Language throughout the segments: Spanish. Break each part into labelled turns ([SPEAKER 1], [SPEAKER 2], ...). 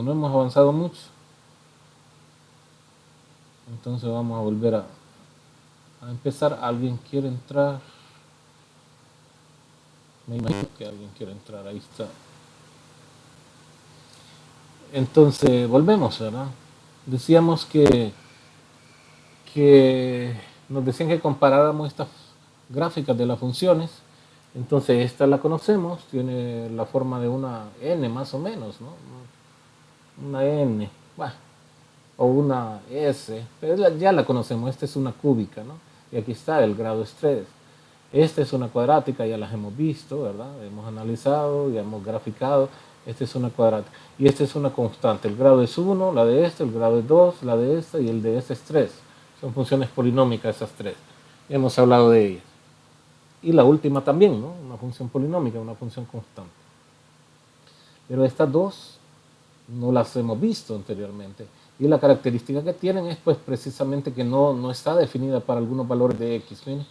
[SPEAKER 1] no hemos avanzado mucho, entonces vamos a volver a empezar. ¿Alguien quiere entrar? Me imagino que alguien quiere entrar, ahí está. Entonces, volvemos, ¿verdad? Decíamos que nos decían que comparáramos estas gráficas de las funciones. Entonces, esta la conocemos, tiene la forma de una n más o menos, ¿no? Una n, bueno, o una s, pero ya la conocemos, esta es una cúbica, ¿no? Y aquí está el grado es 3. Esta es una cuadrática, ya las hemos visto, ¿verdad? Hemos analizado, ya hemos graficado. Esta es una cuadrática. Y esta es una constante. El grado es 1, la de esta, el grado es 2, la de esta y el de esta es 3. Son funciones polinómicas esas tres. Hemos hablado de ellas. Y la última también, ¿no? Una función polinómica, una función constante. Pero estas dos no las hemos visto anteriormente. Y la característica que tienen es pues precisamente que no está definida para algunos valores de x. Miren.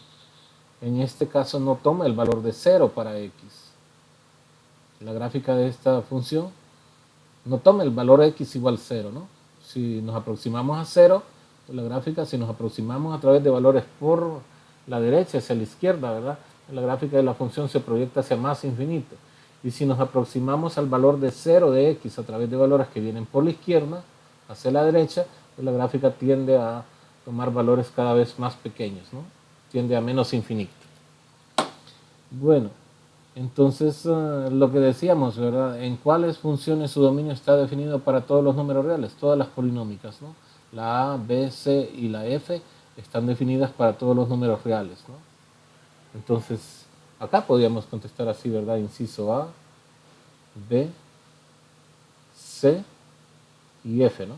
[SPEAKER 1] En este caso no toma el valor de 0 para x. La gráfica de esta función no toma el valor x igual 0, ¿no? Si nos aproximamos a 0, la gráfica, si nos aproximamos a través de valores por la derecha hacia la izquierda, ¿verdad? La gráfica de la función se proyecta hacia más infinito. Y si nos aproximamos al valor de 0 de x a través de valores que vienen por la izquierda, hacia la derecha, pues la gráfica tiende a tomar valores cada vez más pequeños, ¿no? Tiende a menos infinito. Bueno, entonces lo que decíamos, ¿verdad? ¿En cuáles funciones su dominio está definido para todos los números reales? Todas las polinómicas, ¿no? La A, B, C y la F están definidas para todos los números reales, ¿no? Entonces, acá podríamos contestar así, ¿verdad? Inciso A, B, C y F, ¿no?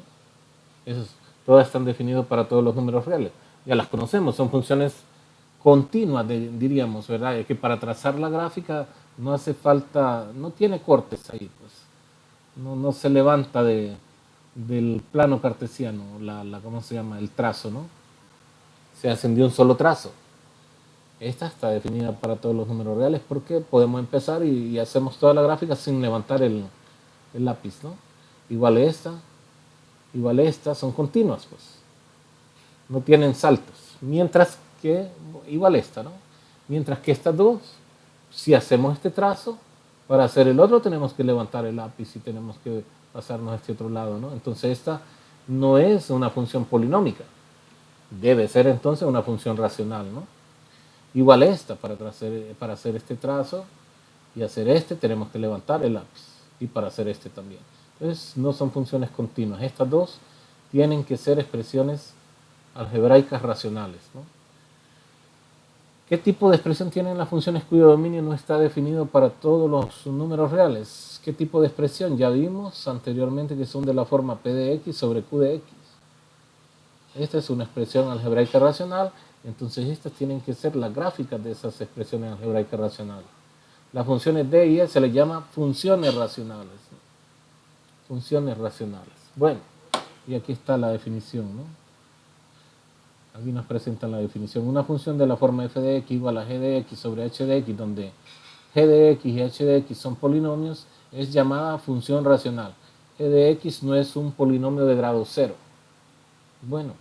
[SPEAKER 1] Todas están definidas para todos los números reales. Ya las conocemos, son funciones continuas, diríamos, ¿verdad? Es que para trazar la gráfica no hace falta, no tiene cortes ahí, pues. No se levanta del plano cartesiano, ¿cómo se llama? El trazo, ¿no? Se hacen de un solo trazo. Esta está definida para todos los números reales porque podemos empezar y hacemos toda la gráfica sin levantar el lápiz, ¿no? Igual esta, son continuas, pues. No tienen saltos. Mientras que, igual esta, ¿no? Mientras que estas dos, si hacemos este trazo, para hacer el otro tenemos que levantar el lápiz y tenemos que pasarnos a este otro lado, ¿no? Entonces esta no es una función polinómica. Debe ser entonces una función racional, ¿no? Igual esta, para hacer este trazo y hacer este tenemos que levantar el lápiz. Y para hacer este también. Entonces no son funciones continuas. Estas dos tienen que ser expresiones algebraicas racionales, ¿no? ¿Qué tipo de expresión tienen las funciones cuyo dominio no está definido para todos los números reales? ¿Qué tipo de expresión? Ya vimos anteriormente que son de la forma P de X sobre Q de X. Esta es una expresión algebraica racional, entonces estas tienen que ser las gráficas de esas expresiones algebraicas racionales. Las funciones D y E se les llama funciones racionales, ¿no? Funciones racionales. Bueno, y aquí está la definición, ¿no? Aquí nos presentan la definición. Una función de la forma f de x igual a g de x sobre h de x, donde g de x y h de x son polinomios, es llamada función racional. G de x no es un polinomio de grado 0. Bueno,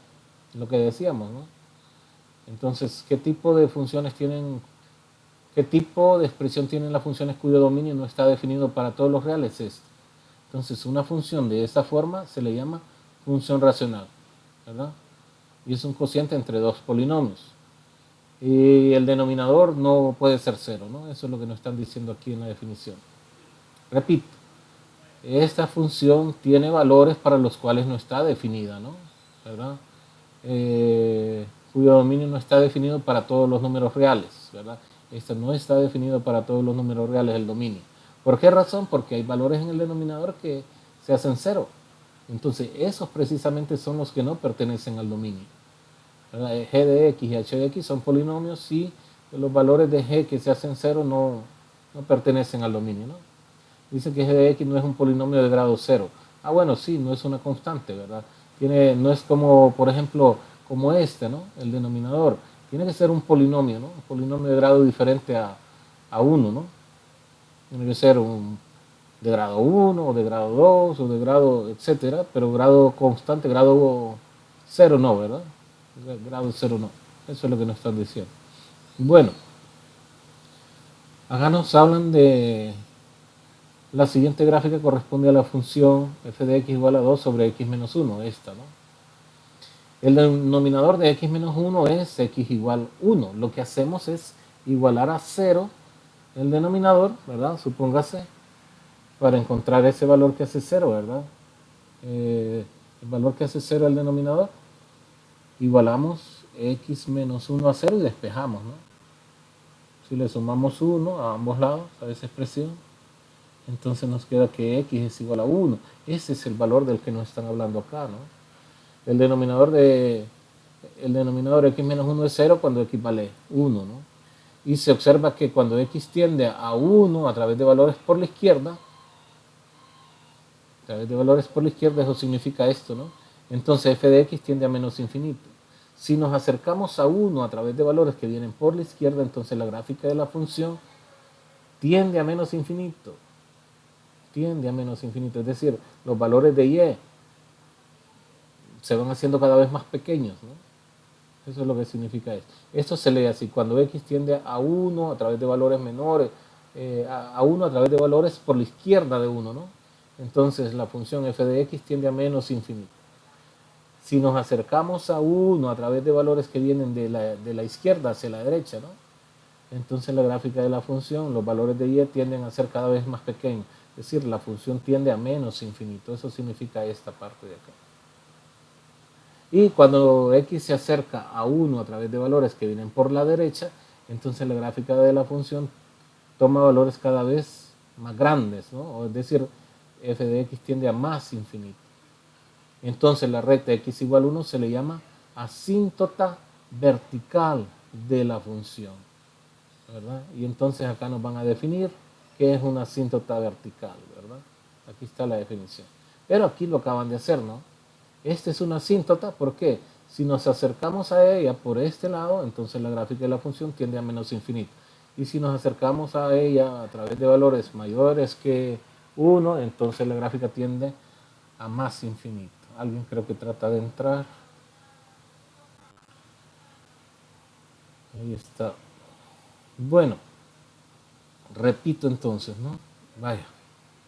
[SPEAKER 1] lo que decíamos, ¿no? Entonces, ¿qué tipo de funciones tienen, qué tipo de expresión tienen las funciones cuyo dominio no está definido para todos los reales? Entonces, una función de esta forma se le llama función racional, ¿verdad? Y es un cociente entre dos polinomios. Y el denominador no puede ser 0, ¿no? Eso es lo que nos están diciendo aquí en la definición. Repito, esta función tiene valores para los cuales no está definida, ¿no? ¿Verdad? Cuyo dominio no está definido para todos los números reales, ¿verdad? Esta no está definido para todos los números reales el dominio. ¿Por qué razón? Porque hay valores en el denominador que se hacen 0. Entonces, esos precisamente son los que no pertenecen al dominio. G de x y h de x son polinomios y los valores de g que se hacen 0 no pertenecen al dominio, ¿no? Dice que g de x no es un polinomio de grado 0. Ah, bueno, sí, no es una constante, ¿verdad? No es como, por ejemplo, como este, ¿no? El denominador. Tiene que ser un polinomio, ¿no? Un polinomio de grado diferente a 1, ¿no? Tiene que ser de grado 1 o de grado 2 o de grado, etcétera, pero grado constante, grado cero no, ¿verdad? Grado cero no. Eso es lo que nos están diciendo. Bueno, acá nos hablan de la siguiente gráfica corresponde a la función f de x igual a 2 sobre x menos 1, esta, ¿no? El denominador de x menos 1 es x igual 1. Lo que hacemos es igualar a 0 el denominador, ¿verdad? Supóngase, para encontrar ese valor que hace 0, ¿verdad? El valor que hace 0 el denominador, igualamos x menos 1 a 0 y despejamos, ¿no? Si le sumamos 1 a ambos lados, a esa expresión, entonces nos queda que x es igual a 1. Ese es el valor del que nos están hablando acá, ¿no? El denominador x menos 1 es 0 cuando x vale 1, ¿no? Y se observa que cuando x tiende a 1 a través de valores por la izquierda, eso significa esto, ¿no? Entonces f de x tiende a menos infinito. Si nos acercamos a 1 a través de valores que vienen por la izquierda, entonces la gráfica de la función tiende a menos infinito. Tiende a menos infinito. Es decir, los valores de y se van haciendo cada vez más pequeños, ¿no? Eso es lo que significa esto. Esto se lee así, cuando x tiende a 1 a través de valores menores, a 1 a través de valores por la izquierda de 1, ¿no? Entonces la función f de x tiende a menos infinito. Si nos acercamos a 1 a través de valores que vienen de la izquierda hacia la derecha, ¿no? Entonces la gráfica de la función, los valores de y tienden a ser cada vez más pequeños. Es decir, la función tiende a menos infinito. Eso significa esta parte de acá. Y cuando x se acerca a 1 a través de valores que vienen por la derecha, entonces la gráfica de la función toma valores cada vez más grandes, ¿no? Es decir, f de x tiende a más infinito. Entonces la recta x igual 1 se le llama asíntota vertical de la función, ¿verdad? Y entonces acá nos van a definir qué es una asíntota vertical, ¿verdad? Aquí está la definición. Pero aquí lo acaban de hacer, ¿no? Esta es una asíntota, ¿por qué? Si nos acercamos a ella por este lado, entonces la gráfica de la función tiende a menos infinito. Y si nos acercamos a ella a través de valores mayores que 1, entonces la gráfica tiende a más infinito. Alguien creo que trata de entrar. Ahí está. Bueno, repito entonces, ¿no? Vaya,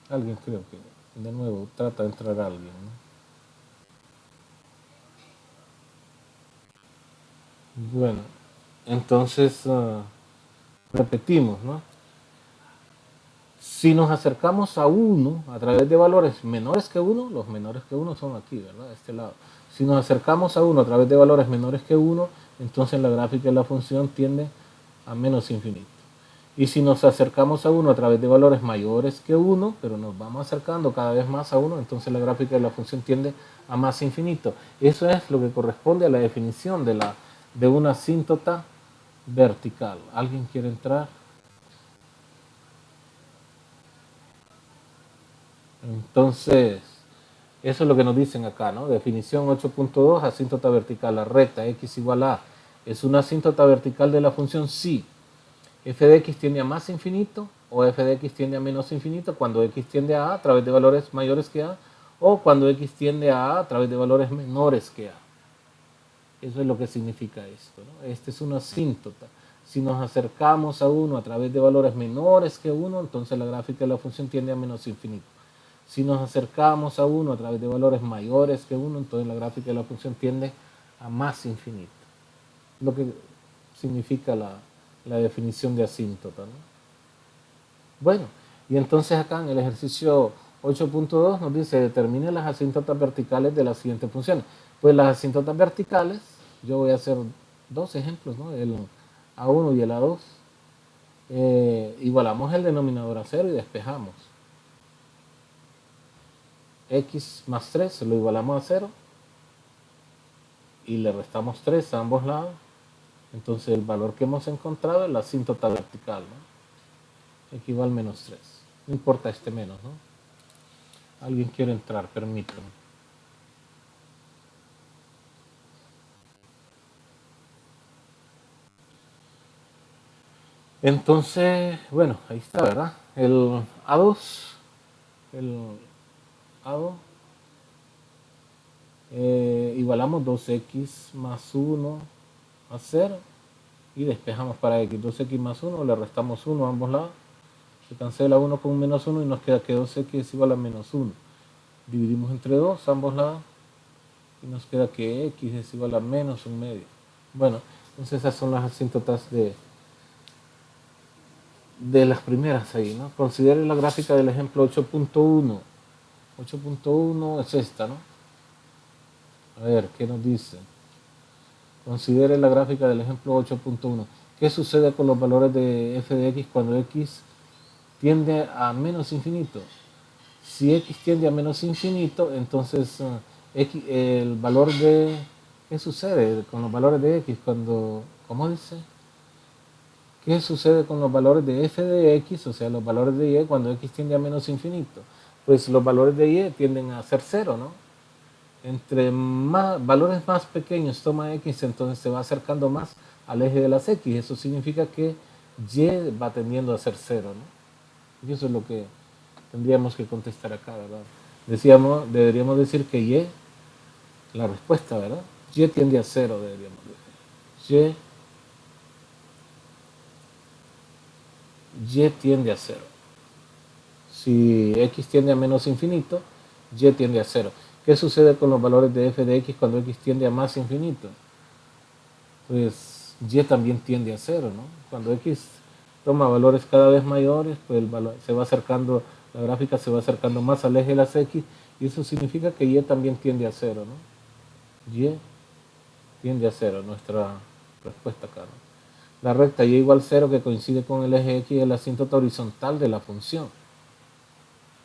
[SPEAKER 1] alguien creo que de nuevo trata de entrar alguien, ¿no? Bueno, entonces repetimos, ¿no? Si nos acercamos a 1 a través de valores menores que 1, los menores que 1 son aquí, ¿verdad? De este lado. Si nos acercamos a 1 a través de valores menores que 1, entonces la gráfica de la función tiende a menos infinito. Y si nos acercamos a 1 a través de valores mayores que 1, pero nos vamos acercando cada vez más a 1, entonces la gráfica de la función tiende a más infinito. Eso es lo que corresponde a la definición de una asíntota vertical. ¿Alguien quiere entrar? Entonces, eso es lo que nos dicen acá, ¿no? Definición 8.2, asíntota vertical, la recta x igual a. ¿Es una asíntota vertical de la función? Sí. F de x tiende a más infinito o f de x tiende a menos infinito cuando x tiende a través de valores mayores que a, o cuando x tiende a través de valores menores que a. Eso es lo que significa esto, ¿no? Esta es una asíntota. Si nos acercamos a 1 a través de valores menores que 1, entonces la gráfica de la función tiende a menos infinito. Si nos acercamos a 1 a través de valores mayores que 1, entonces la gráfica de la función tiende a más infinito. Lo que significa la definición de asíntota, ¿no? Bueno, y entonces acá en el ejercicio 8.2 nos dice determine las asíntotas verticales de las siguientes funciones. Pues las asíntotas verticales, yo voy a hacer dos ejemplos, ¿no? El A1 y el A2. Igualamos el denominador a 0 y despejamos. X más 3 lo igualamos a 0 y le restamos 3 a ambos lados. Entonces el valor que hemos encontrado es la asíntota vertical, ¿no? Equivale a menos 3. No importa este menos, ¿no? Alguien quiere entrar, permítanme. Entonces, bueno, ahí está, ¿verdad? El A2 el hago, igualamos 2x más 1 a 0 y despejamos para x. 2x más 1, le restamos 1 a ambos lados, se cancela 1 con menos 1 y nos queda que 2x es igual a menos 1. Dividimos entre 2 a ambos lados y nos queda que x es igual a menos 1/2. Bueno, entonces esas son las asíntotas de las primeras ahí, ¿no? Considere la gráfica del ejemplo 8.1. 8.1 es esta, ¿no? A ver, ¿qué nos dice? Considere la gráfica del ejemplo 8.1. ¿Qué sucede con los valores de f de x cuando x tiende a menos infinito? Si x tiende a menos infinito, entonces el valor de... ¿Qué sucede con los valores de x cuando... ¿Cómo dice? ¿Qué sucede con los valores de f de x, o sea, los valores de y, cuando x tiende a menos infinito? Pues los valores de y tienden a ser 0, ¿no? Entre más valores más pequeños toma x, entonces se va acercando más al eje de las x. Eso significa que y va tendiendo a ser 0, ¿no? Y eso es lo que tendríamos que contestar acá, ¿verdad? Deberíamos decir que y, la respuesta, ¿verdad? Y tiende a 0, deberíamos decir. Y tiende a 0. Si x tiende a menos infinito, y tiende a 0. ¿Qué sucede con los valores de f de x cuando x tiende a más infinito? Pues y también tiende a 0, ¿no? Cuando x toma valores cada vez mayores, pues se va acercando, la gráfica se va acercando más al eje de las x, y eso significa que y también tiende a 0, ¿no? Y tiende a 0, nuestra respuesta acá, ¿no? La recta y igual 0 que coincide con el eje x es la asíntota horizontal de la función.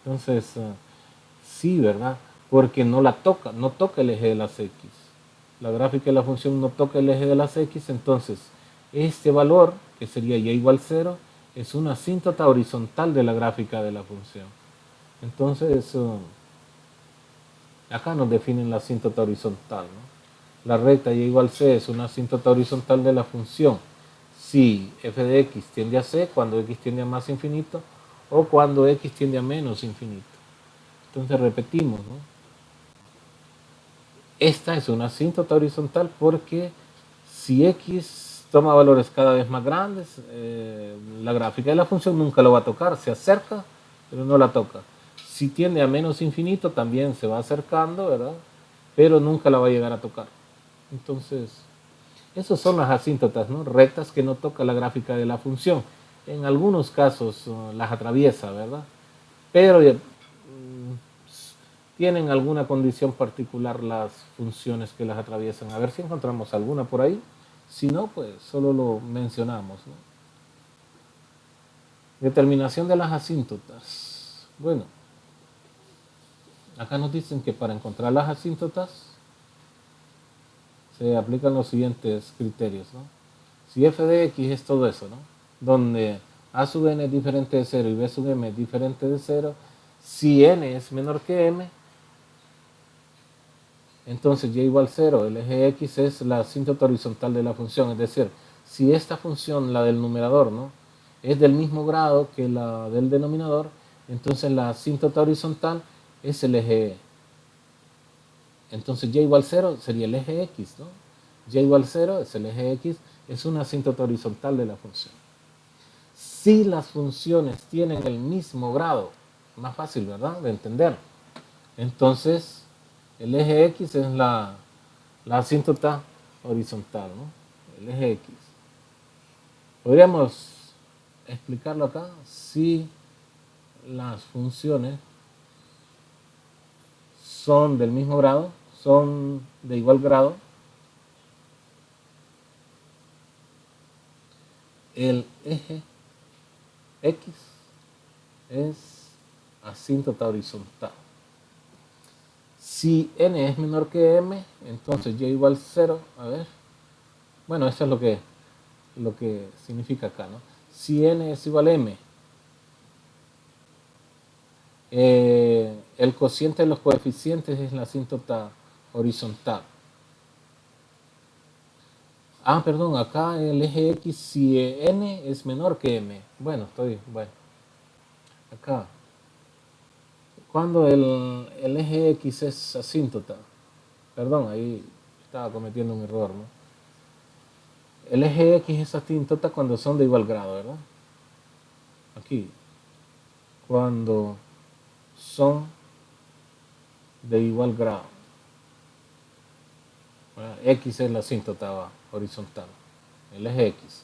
[SPEAKER 1] Entonces, sí, ¿verdad? Porque no la toca, no toca el eje de las x. La gráfica de la función no toca el eje de las x, entonces este valor, que sería y igual 0, es una asíntota horizontal de la gráfica de la función. Entonces, acá nos definen la asíntota horizontal, ¿no? La recta y igual c es una asíntota horizontal de la función si f de x tiende a c cuando x tiende a más infinito o cuando x tiende a menos infinito. Entonces repetimos, ¿no? Esta es una asíntota horizontal porque si x toma valores cada vez más grandes, la gráfica de la función nunca lo va a tocar, se acerca, pero no la toca. Si tiende a menos infinito, también se va acercando, ¿verdad? Pero nunca la va a llegar a tocar. Entonces, esas son las asíntotas, ¿no? Rectas que no toca la gráfica de la función. En algunos casos las atraviesa, ¿verdad? Pero tienen alguna condición particular las funciones que las atraviesan. A ver si encontramos alguna por ahí. Si no, pues solo lo mencionamos, ¿no? Determinación de las asíntotas. Bueno, acá nos dicen que para encontrar las asíntotas se aplican los siguientes criterios, ¿no? Si f de x es todo eso, ¿no? Donde a sub n es diferente de 0 y b sub m es diferente de 0, si n es menor que m, entonces y igual 0, el eje x es la asíntota horizontal de la función, es decir, si esta función, la del numerador, ¿no?, es del mismo grado que la del denominador, entonces la asíntota horizontal es el eje. Entonces y igual 0 sería el eje x, ¿no? Y igual 0 es el eje x, es una asíntota horizontal de la función. Si las funciones tienen el mismo grado, más fácil, ¿verdad?, de entender, entonces el eje x es la asíntota horizontal, ¿no? El eje x. Podríamos explicarlo acá. Si las funciones son del mismo grado, son de igual grado, el eje x es asíntota horizontal. Si n es menor que m, entonces y igual 0, a ver, bueno, eso es lo que significa acá, ¿no? Si n es igual a m, el cociente de los coeficientes es la asíntota horizontal. Ah, perdón, acá el eje x, si n es menor que m. Bueno, acá. cuando el eje X es asíntota, perdón, ahí estaba cometiendo un error, ¿no? El eje X es asíntota cuando son de igual grado, ¿verdad? Aquí, cuando son de igual grado. ¿Verdad? X es la asíntota horizontal, el eje X.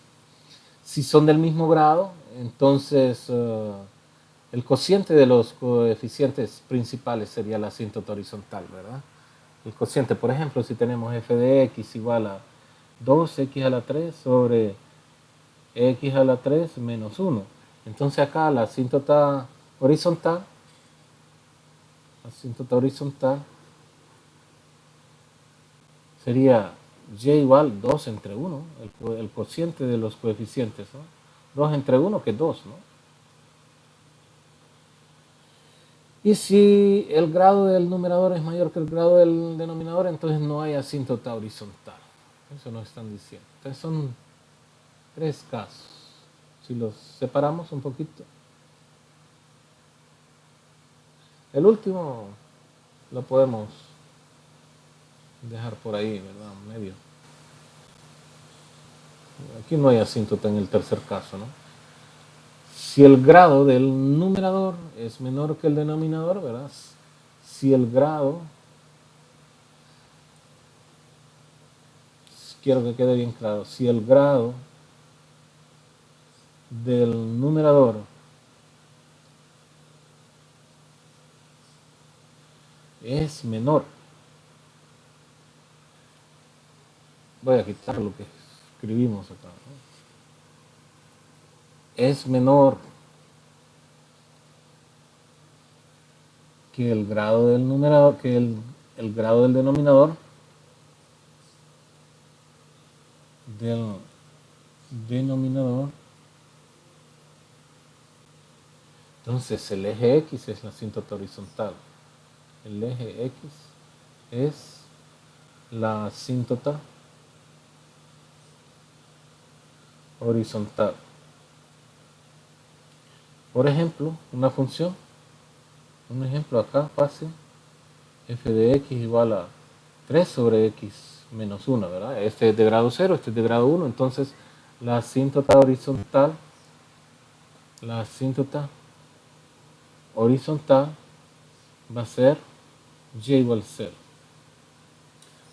[SPEAKER 1] Si son del mismo grado, entonces el cociente de los coeficientes principales sería la asíntota horizontal, ¿verdad? El cociente, por ejemplo, si tenemos f de x igual a 2x a la 3 sobre x a la 3 menos 1. Entonces acá la asíntota horizontal sería y igual 2 entre 1, el cociente de los coeficientes, ¿no? 2 entre 1 que es 2, ¿no? Y si el grado del numerador es mayor que el grado del denominador, entonces no hay asíntota horizontal. Eso nos están diciendo. Entonces son 3 casos. Si los separamos un poquito. El último lo podemos dejar por ahí, ¿verdad? Medio. Aquí no hay asíntota en el tercer caso, ¿no? Si el grado del numerador es menor que el denominador, ¿verdad? Si el grado, quiero que quede bien claro, si el grado del numerador es menor, voy a quitar lo que escribimos acá, ¿no? Es menor que el grado del numerador, que el grado del denominador del denominador. Entonces el eje X es la asíntota horizontal. El eje X es la asíntota horizontal. Por ejemplo, una función, un ejemplo acá fácil, f de x igual a 3 sobre x menos 1, ¿verdad? Este es de grado 0, este es de grado 1, entonces la asíntota horizontal va a ser y igual 0.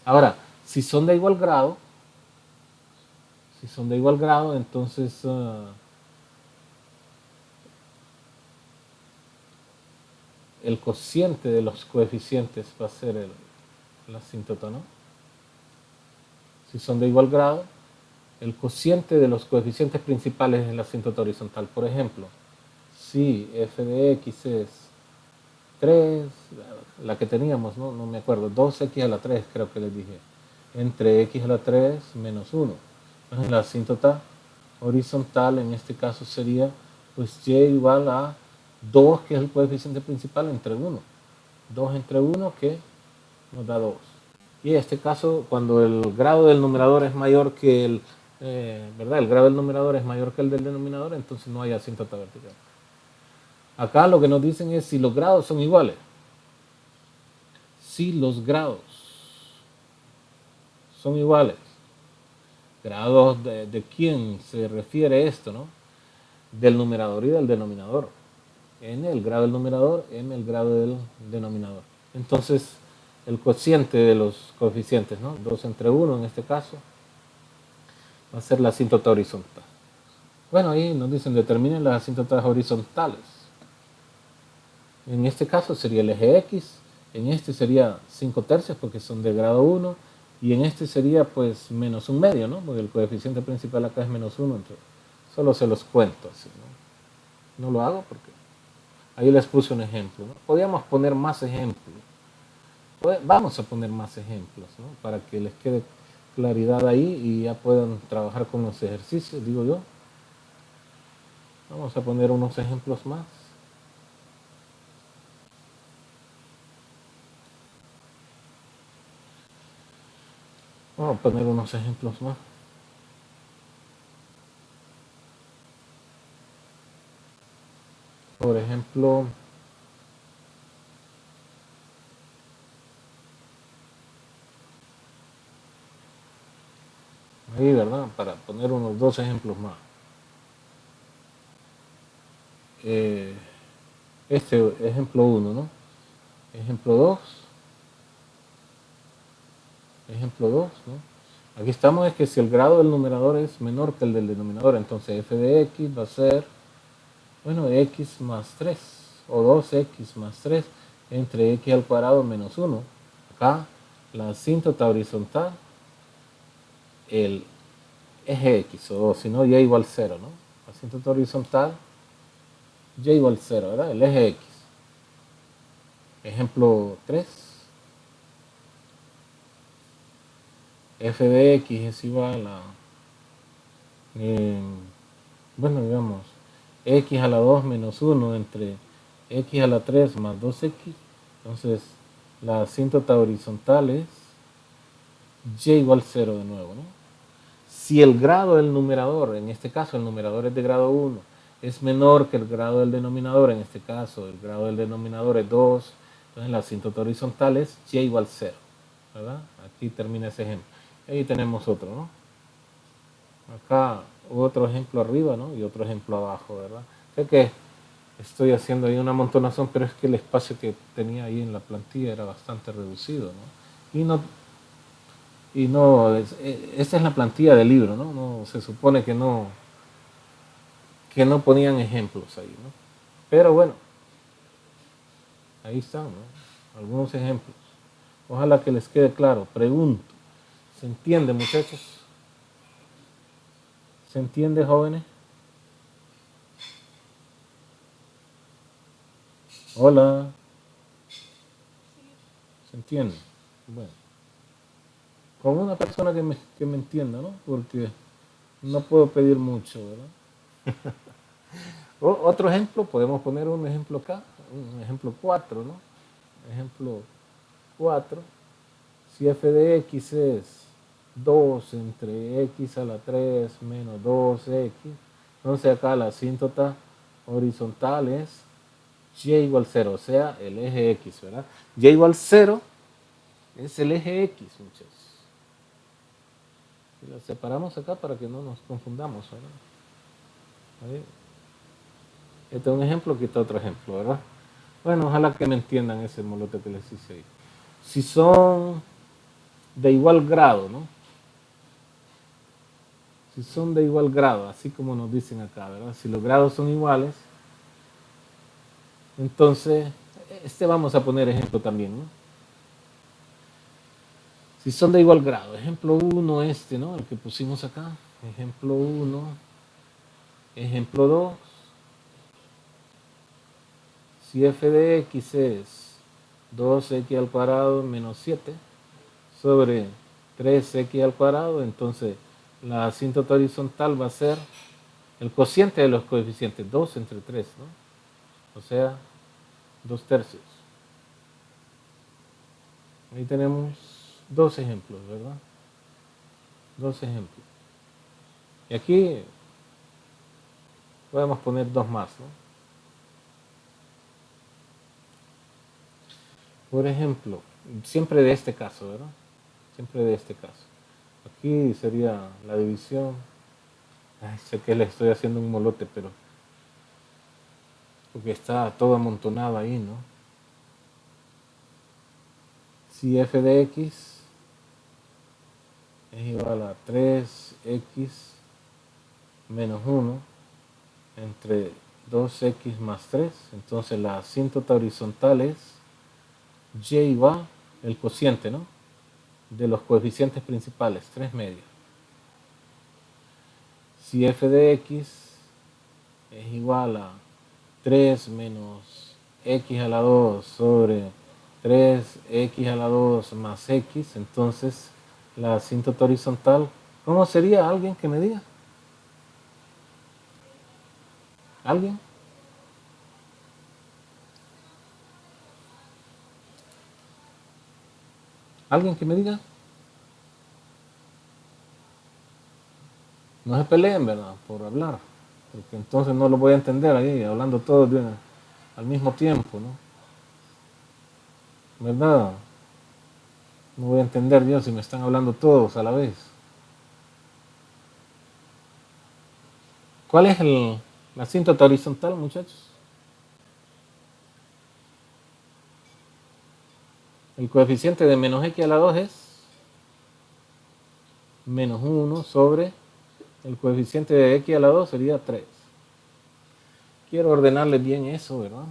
[SPEAKER 1] Ahora, si son de igual grado, entonces el cociente de los coeficientes va a ser la asíntota, ¿no? Si son de igual grado, el cociente de los coeficientes principales es la asíntota horizontal. Por ejemplo, si f de x es 3, la que teníamos, no me acuerdo, 2x a la 3 creo que les dije, entre x a la 3 menos 1. Entonces la asíntota horizontal en este caso sería pues y igual a 2, que es el coeficiente principal, entre 1. 2 entre 1 que nos da 2. Y en este caso, cuando el grado del numerador es mayor que ¿verdad? El grado del numerador es mayor que el del denominador, entonces no hay asíntota vertical. Acá lo que nos dicen es si los grados son iguales. Si los grados son iguales. ¿Grados de quién se refiere esto, no? Del numerador y del denominador. N el grado del numerador, M el grado del denominador. Entonces, el cociente de los coeficientes, ¿no? 2 entre 1 en este caso, va a ser la asíntota horizontal. Bueno, ahí nos dicen determinen las asíntotas horizontales. En este caso sería el eje X, en este sería 5 tercios porque son de grado 1, y en este sería pues menos un medio, ¿no? Porque el coeficiente principal acá es menos 1, entonces solo se los cuento así, ¿no? No lo hago porque ahí les puse un ejemplo, ¿no? Podríamos poner más ejemplos. Vamos a poner más ejemplos, ¿no? Para que les quede claridad ahí y ya puedan trabajar con los ejercicios, digo yo. Vamos a poner unos ejemplos más. Vamos a poner unos ejemplos más. Por ejemplo, ahí, ¿verdad? Para poner unos dos ejemplos más. Eh, este ejemplo uno, ¿no? Ejemplo 2, ejemplo 2, ¿no? Aquí estamos es que si el grado del numerador es menor que el del denominador, entonces f de x va a ser, bueno, x más 3 o 2x más 3 entre x al cuadrado menos 1. Acá la asíntota horizontal, el eje x, o si no, y igual 0, ¿no? Asíntota horizontal, y igual 0, ¿verdad? El eje x. Ejemplo 3, f de x es igual a, bueno, digamos, x a la 2 menos 1 entre x a la 3 más 2x. Entonces, la asíntota horizontal es y igual 0 de nuevo, ¿no? Si el grado del numerador, en este caso el numerador es de grado 1, es menor que el grado del denominador, en este caso el grado del denominador es 2, entonces la asíntota horizontal es y igual 0, ¿verdad? Aquí termina ese ejemplo. Ahí tenemos otro, ¿no? Acá otro ejemplo arriba, ¿no? Y otro ejemplo abajo, ¿verdad? Sé que estoy haciendo ahí una amontonación, pero es que el espacio que tenía ahí en la plantilla era bastante reducido, ¿no? Esta es la plantilla del libro, ¿no? Se supone que no ponían ejemplos ahí, ¿no? Pero bueno, ahí están, ¿no? Algunos ejemplos. Ojalá que les quede claro. Pregunto, ¿se entiende, muchachos? ¿Se entiende, jóvenes? Hola, ¿se entiende? Bueno, con una persona que me entienda, ¿no? Porque no puedo pedir mucho, ¿verdad? Otro ejemplo, podemos poner un ejemplo acá, un ejemplo 4, ¿no? Ejemplo 4. Si f de x es 2 entre x a la 3 menos 2x, entonces acá la asíntota horizontal es y igual 0, o sea, el eje x, ¿verdad? Y igual 0 es el eje x, muchachos. Y la separamos acá para que no nos confundamos, ¿verdad? Ahí. Este es un ejemplo, aquí está otro ejemplo, ¿verdad? Bueno, ojalá que me entiendan ese molote que les hice ahí. Si son de igual grado, ¿no? Si son de igual grado, así como nos dicen acá, ¿verdad? Si los grados son iguales, entonces, vamos a poner ejemplo también, ¿no? Si son de igual grado, ejemplo 1 ¿no? El que pusimos acá, ejemplo 1, ejemplo 2, si f de x es 2x al cuadrado menos 7 sobre 3x al cuadrado, entonces la asíntota horizontal va a ser el cociente de los coeficientes, 2 entre 3, ¿no? O sea, 2 tercios. Ahí tenemos dos ejemplos, ¿verdad? Dos ejemplos. Y aquí podemos poner dos más, ¿no? Por ejemplo, siempre de este caso, ¿verdad? Siempre de este caso. Aquí sería la división. Ay, sé que le estoy haciendo un molote, pero porque está todo amontonado ahí, ¿no? Si f de x es igual a 3x menos 1 entre 2x más 3, entonces la asíntota horizontal es y va el cociente, ¿no? De los coeficientes principales, 3 medios. Si f de x es igual a 3 menos x a la 2 sobre 3x a la 2 más x, entonces la asíntota horizontal, ¿cómo sería? ¿Alguien que me diga? ¿Alguien? ¿Alguien que me diga? No se peleen, ¿verdad? Por hablar, porque entonces no lo voy a entender ahí, hablando todos al mismo tiempo, ¿no? ¿Verdad? No voy a entender yo si me están hablando todos a la vez. ¿Cuál es la asíntota horizontal, muchachos? El coeficiente de menos x a la 2 es menos 1 sobre el coeficiente de x a la 2 sería 3. Quiero ordenarle bien eso, ¿verdad?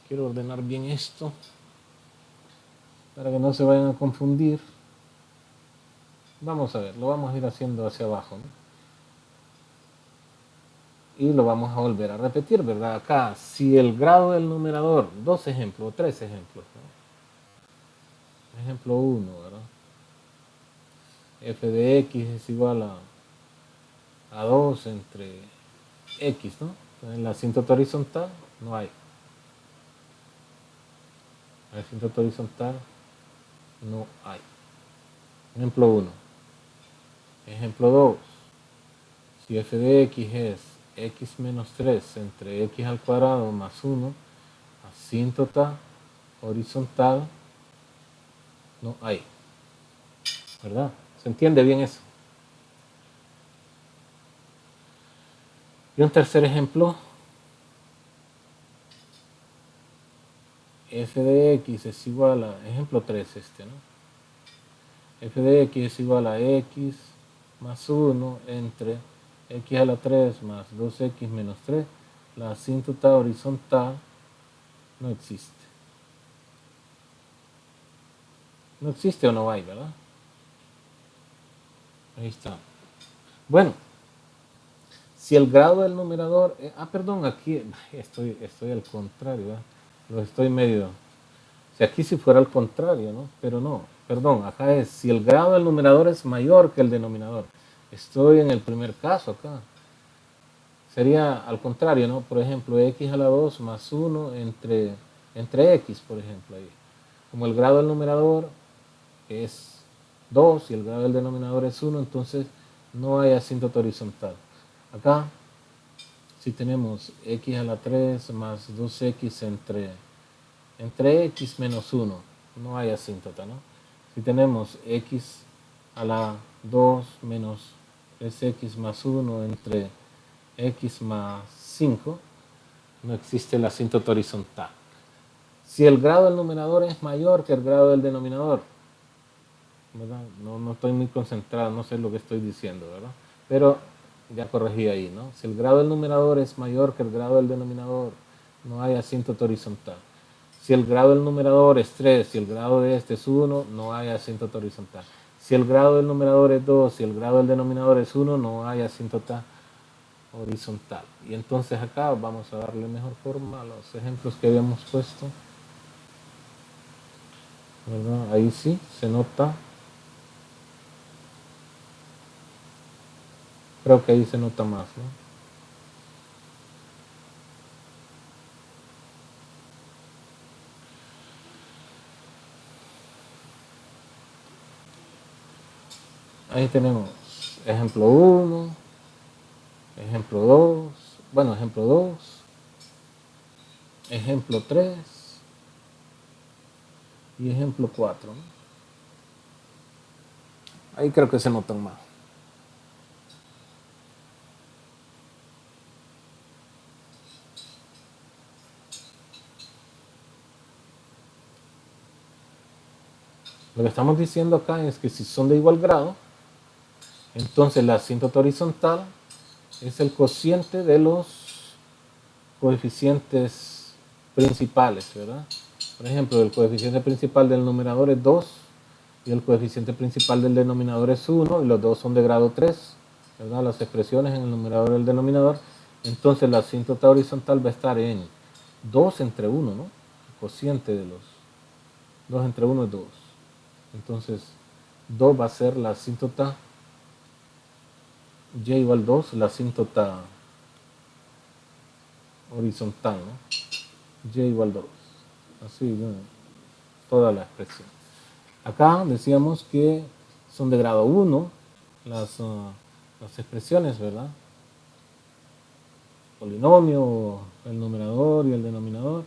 [SPEAKER 1] Quiero ordenar bien esto para que no se vayan a confundir. Vamos a ver, lo vamos a ir haciendo hacia abajo, ¿no? Y lo vamos a volver a repetir, ¿verdad? Acá, si el grado del numerador, dos ejemplos, tres ejemplos, ¿no? Ejemplo 1, ¿verdad? F de x es igual a 2 entre x, ¿no? En la asíntota horizontal no hay. La asíntota horizontal no hay. Ejemplo 1. Ejemplo 2. Si f de x es x menos 3 entre x al cuadrado más 1, asíntota horizontal no hay. ¿Verdad? ¿Se entiende bien eso? Y un tercer ejemplo. F de x es igual a, ejemplo 3 este, ¿no? F de x es igual a x más 1 entre x a la 3 más 2x menos 3. La asíntota horizontal no existe. No existe o no hay, ¿verdad? Ahí está. Bueno, si el grado del numerador... perdón, aquí estoy al contrario, ¿verdad? Lo estoy medio... Si aquí si fuera al contrario, ¿no? Pero no, perdón, acá es si el grado del numerador es mayor que el denominador. Estoy en el primer caso acá. Sería al contrario, ¿no? Por ejemplo, x a la 2 más 1 entre x, por ejemplo. Ahí. Como el grado del numerador es 2 y el grado del denominador es 1, entonces no hay asíntota horizontal. Acá, si tenemos x a la 3 más 2x entre x menos 1, no hay asíntota, ¿no? Si tenemos x a la 2 menos 3x más 1 entre x más 5, no existe la asíntota horizontal. Si el grado del numerador es mayor que el grado del denominador, ¿verdad? No estoy muy concentrado, no sé lo que estoy diciendo, ¿verdad? Pero ya corregí ahí, ¿no? Si el grado del numerador es mayor que el grado del denominador, no hay asíntota horizontal. Si el grado del numerador es 3 y el grado de este es 1, no hay asíntota horizontal. Si el grado del numerador es 2 y el grado del denominador es 1, no hay asíntota horizontal. Y entonces acá vamos a darle mejor forma a los ejemplos que habíamos puesto, ¿verdad? Ahí sí se nota. Creo que ahí se nota más, ¿no? Ahí tenemos ejemplo 1, ejemplo 2, bueno, ejemplo 2, ejemplo 3 y ejemplo 4, ¿no? Ahí creo que se notan más. Lo que estamos diciendo acá es que si son de igual grado, entonces la asíntota horizontal es el cociente de los coeficientes principales, ¿verdad? Por ejemplo, el coeficiente principal del numerador es 2 y el coeficiente principal del denominador es 1 y los dos son de grado 3, ¿verdad? Las expresiones en el numerador y el denominador. Entonces la asíntota horizontal va a estar en 2 entre 1, ¿no? El cociente de los 2 entre 1 es 2. Entonces 2 va a ser la asíntota y igual 2, la asíntota horizontal, ¿no? Y igual 2. Así, ¿no? Toda la expresión. Acá decíamos que son de grado 1 las expresiones, ¿verdad? Polinomio, el numerador y el denominador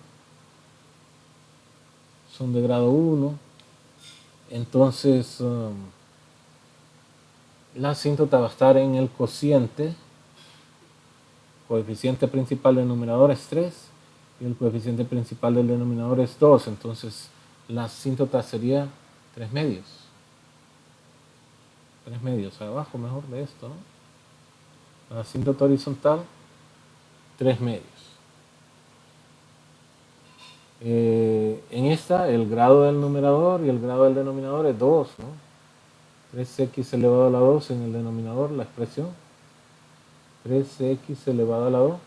[SPEAKER 1] son de grado 1. Entonces, la asíntota va a estar en el cociente coeficiente principal del numerador es 3 y el coeficiente principal del denominador es 2. Entonces la asíntota sería 3 medios. 3 medios abajo mejor de esto, ¿no? La asíntota horizontal, 3 medios. En esta el grado del numerador y el grado del denominador es 2, ¿no? 3x elevado a la 2 en el denominador, la expresión 3x elevado a la 2.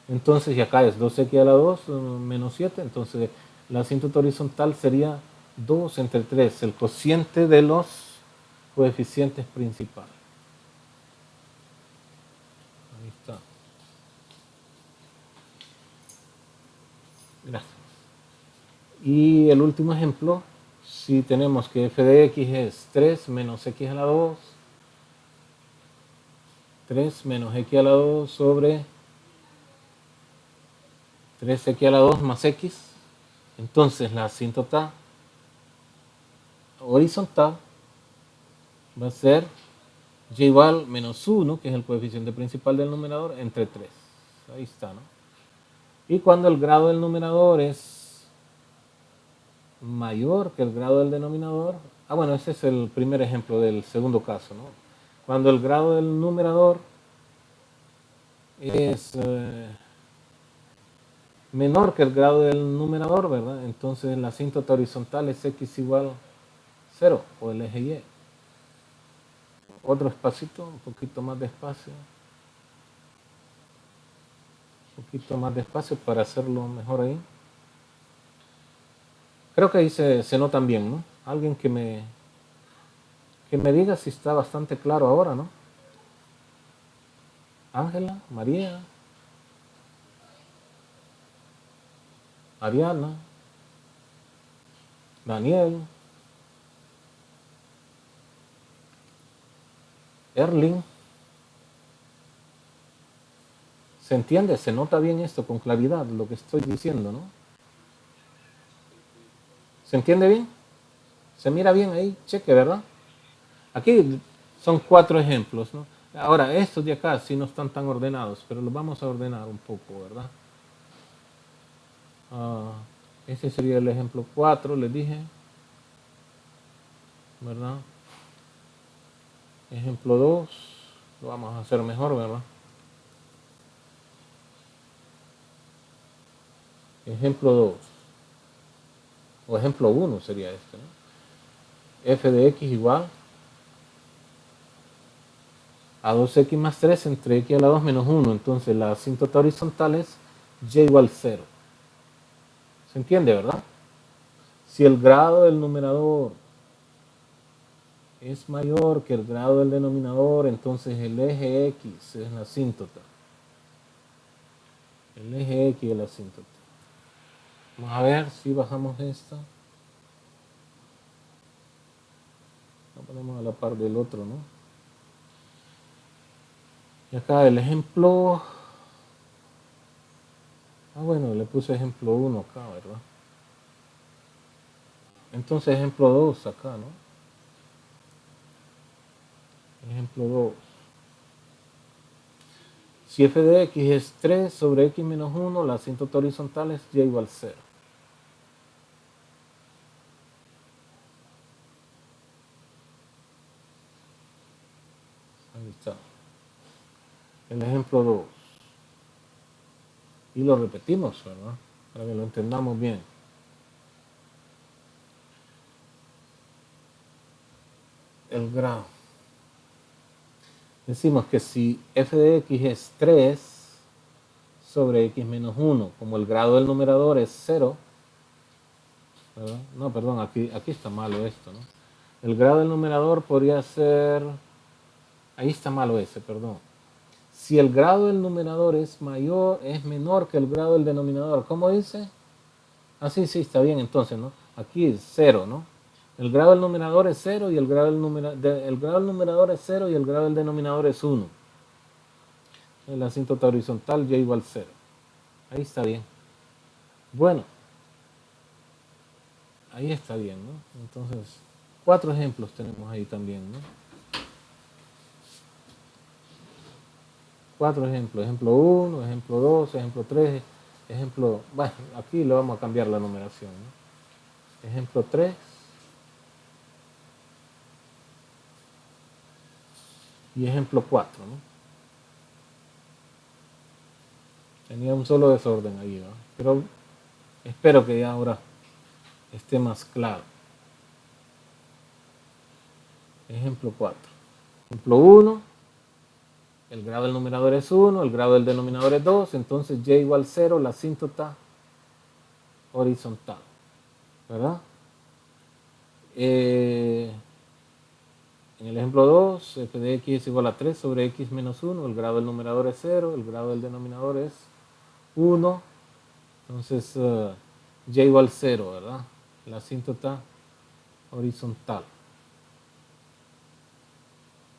[SPEAKER 1] Entonces, y acá es 2x a la 2 menos 7. Entonces, la asíntota horizontal sería 2 entre 3, el cociente de los coeficientes principales. Ahí está. Gracias. Y el último ejemplo, si tenemos que f de x es 3 menos x a la 2, 3 menos x a la 2 sobre 3x a la 2 más x, entonces la asíntota horizontal va a ser y igual menos 1, que es el coeficiente principal del numerador, entre 3. Ahí está, ¿no? Y cuando el grado del numerador es mayor que el grado del denominador, bueno, ese es el primer ejemplo del segundo caso, ¿no? Cuando el grado del numerador es menor que el grado del numerador, ¿verdad? Entonces la asíntota horizontal es x igual 0, o el eje y. Otro espacito, un poquito más despacio. Un poquito más despacio para hacerlo mejor ahí. Creo que ahí se notan bien, ¿no? Alguien que me diga si está bastante claro ahora, ¿no? Ángela, María, Ariana, Daniel, Erling. ¿Se entiende? ¿Se nota bien esto con claridad, lo que estoy diciendo, no? ¿Se entiende bien? ¿Se mira bien ahí? Cheque, ¿verdad? Aquí son 4 ejemplos, ¿no? Ahora, estos de acá sí no están tan ordenados, pero los vamos a ordenar un poco, ¿verdad? Ese sería el ejemplo 4, les dije, ¿verdad? Ejemplo 2, lo vamos a hacer mejor, ¿verdad? Ejemplo 2, o ejemplo 1 sería este, ¿no? F de x igual a 2x más 3 entre x a la 2 menos 1. Entonces la asíntota horizontal es y igual 0. ¿Se entiende, verdad? Si el grado del numerador es mayor que el grado del denominador, entonces el eje x es la asíntota. El eje x es la asíntota. Vamos a ver si bajamos esta. La ponemos a la par del otro, ¿no? Y acá el ejemplo... bueno, le puse ejemplo 1 acá, ¿verdad? Entonces ejemplo 2 acá, ¿no? Ejemplo 2. Si f de x es 3 sobre x menos 1, la asíntota horizontal es y igual 0. Ahí está. El ejemplo 2. Y lo repetimos, ¿verdad? Para que lo entendamos bien. El grado. Decimos que si f de x es 3 sobre x menos 1, como el grado del numerador es 0, ¿verdad? No, perdón, aquí está malo esto, ¿no? El grado del numerador podría ser... Ahí está malo ese, perdón. Si el grado del numerador es menor que el grado del denominador, ¿cómo dice? Sí, está bien entonces, ¿no? Aquí es 0, ¿no? El grado del numerador es 0 y el grado del numerador es 0 y el grado del denominador es 1. La asíntota horizontal y igual 0. Ahí está bien. Bueno, ahí está bien, ¿no? Entonces, 4 ejemplos tenemos ahí también, ¿no? 4 ejemplos. Ejemplo 1, ejemplo 2, ejemplo 3, ejemplo... Bueno, aquí le vamos a cambiar la numeración, ¿no? Ejemplo 3. Y ejemplo 4, ¿no? Tenía un solo desorden ahí, ¿no? Pero espero que ya ahora esté más claro. Ejemplo 4. Ejemplo 1. El grado del numerador es 1, el grado del denominador es 2, entonces y igual 0, la asíntota horizontal, ¿verdad? En el ejemplo 2, f de x es igual a 3 sobre x menos 1, el grado del numerador es 0, el grado del denominador es 1, entonces y igual 0, ¿verdad? La asíntota horizontal.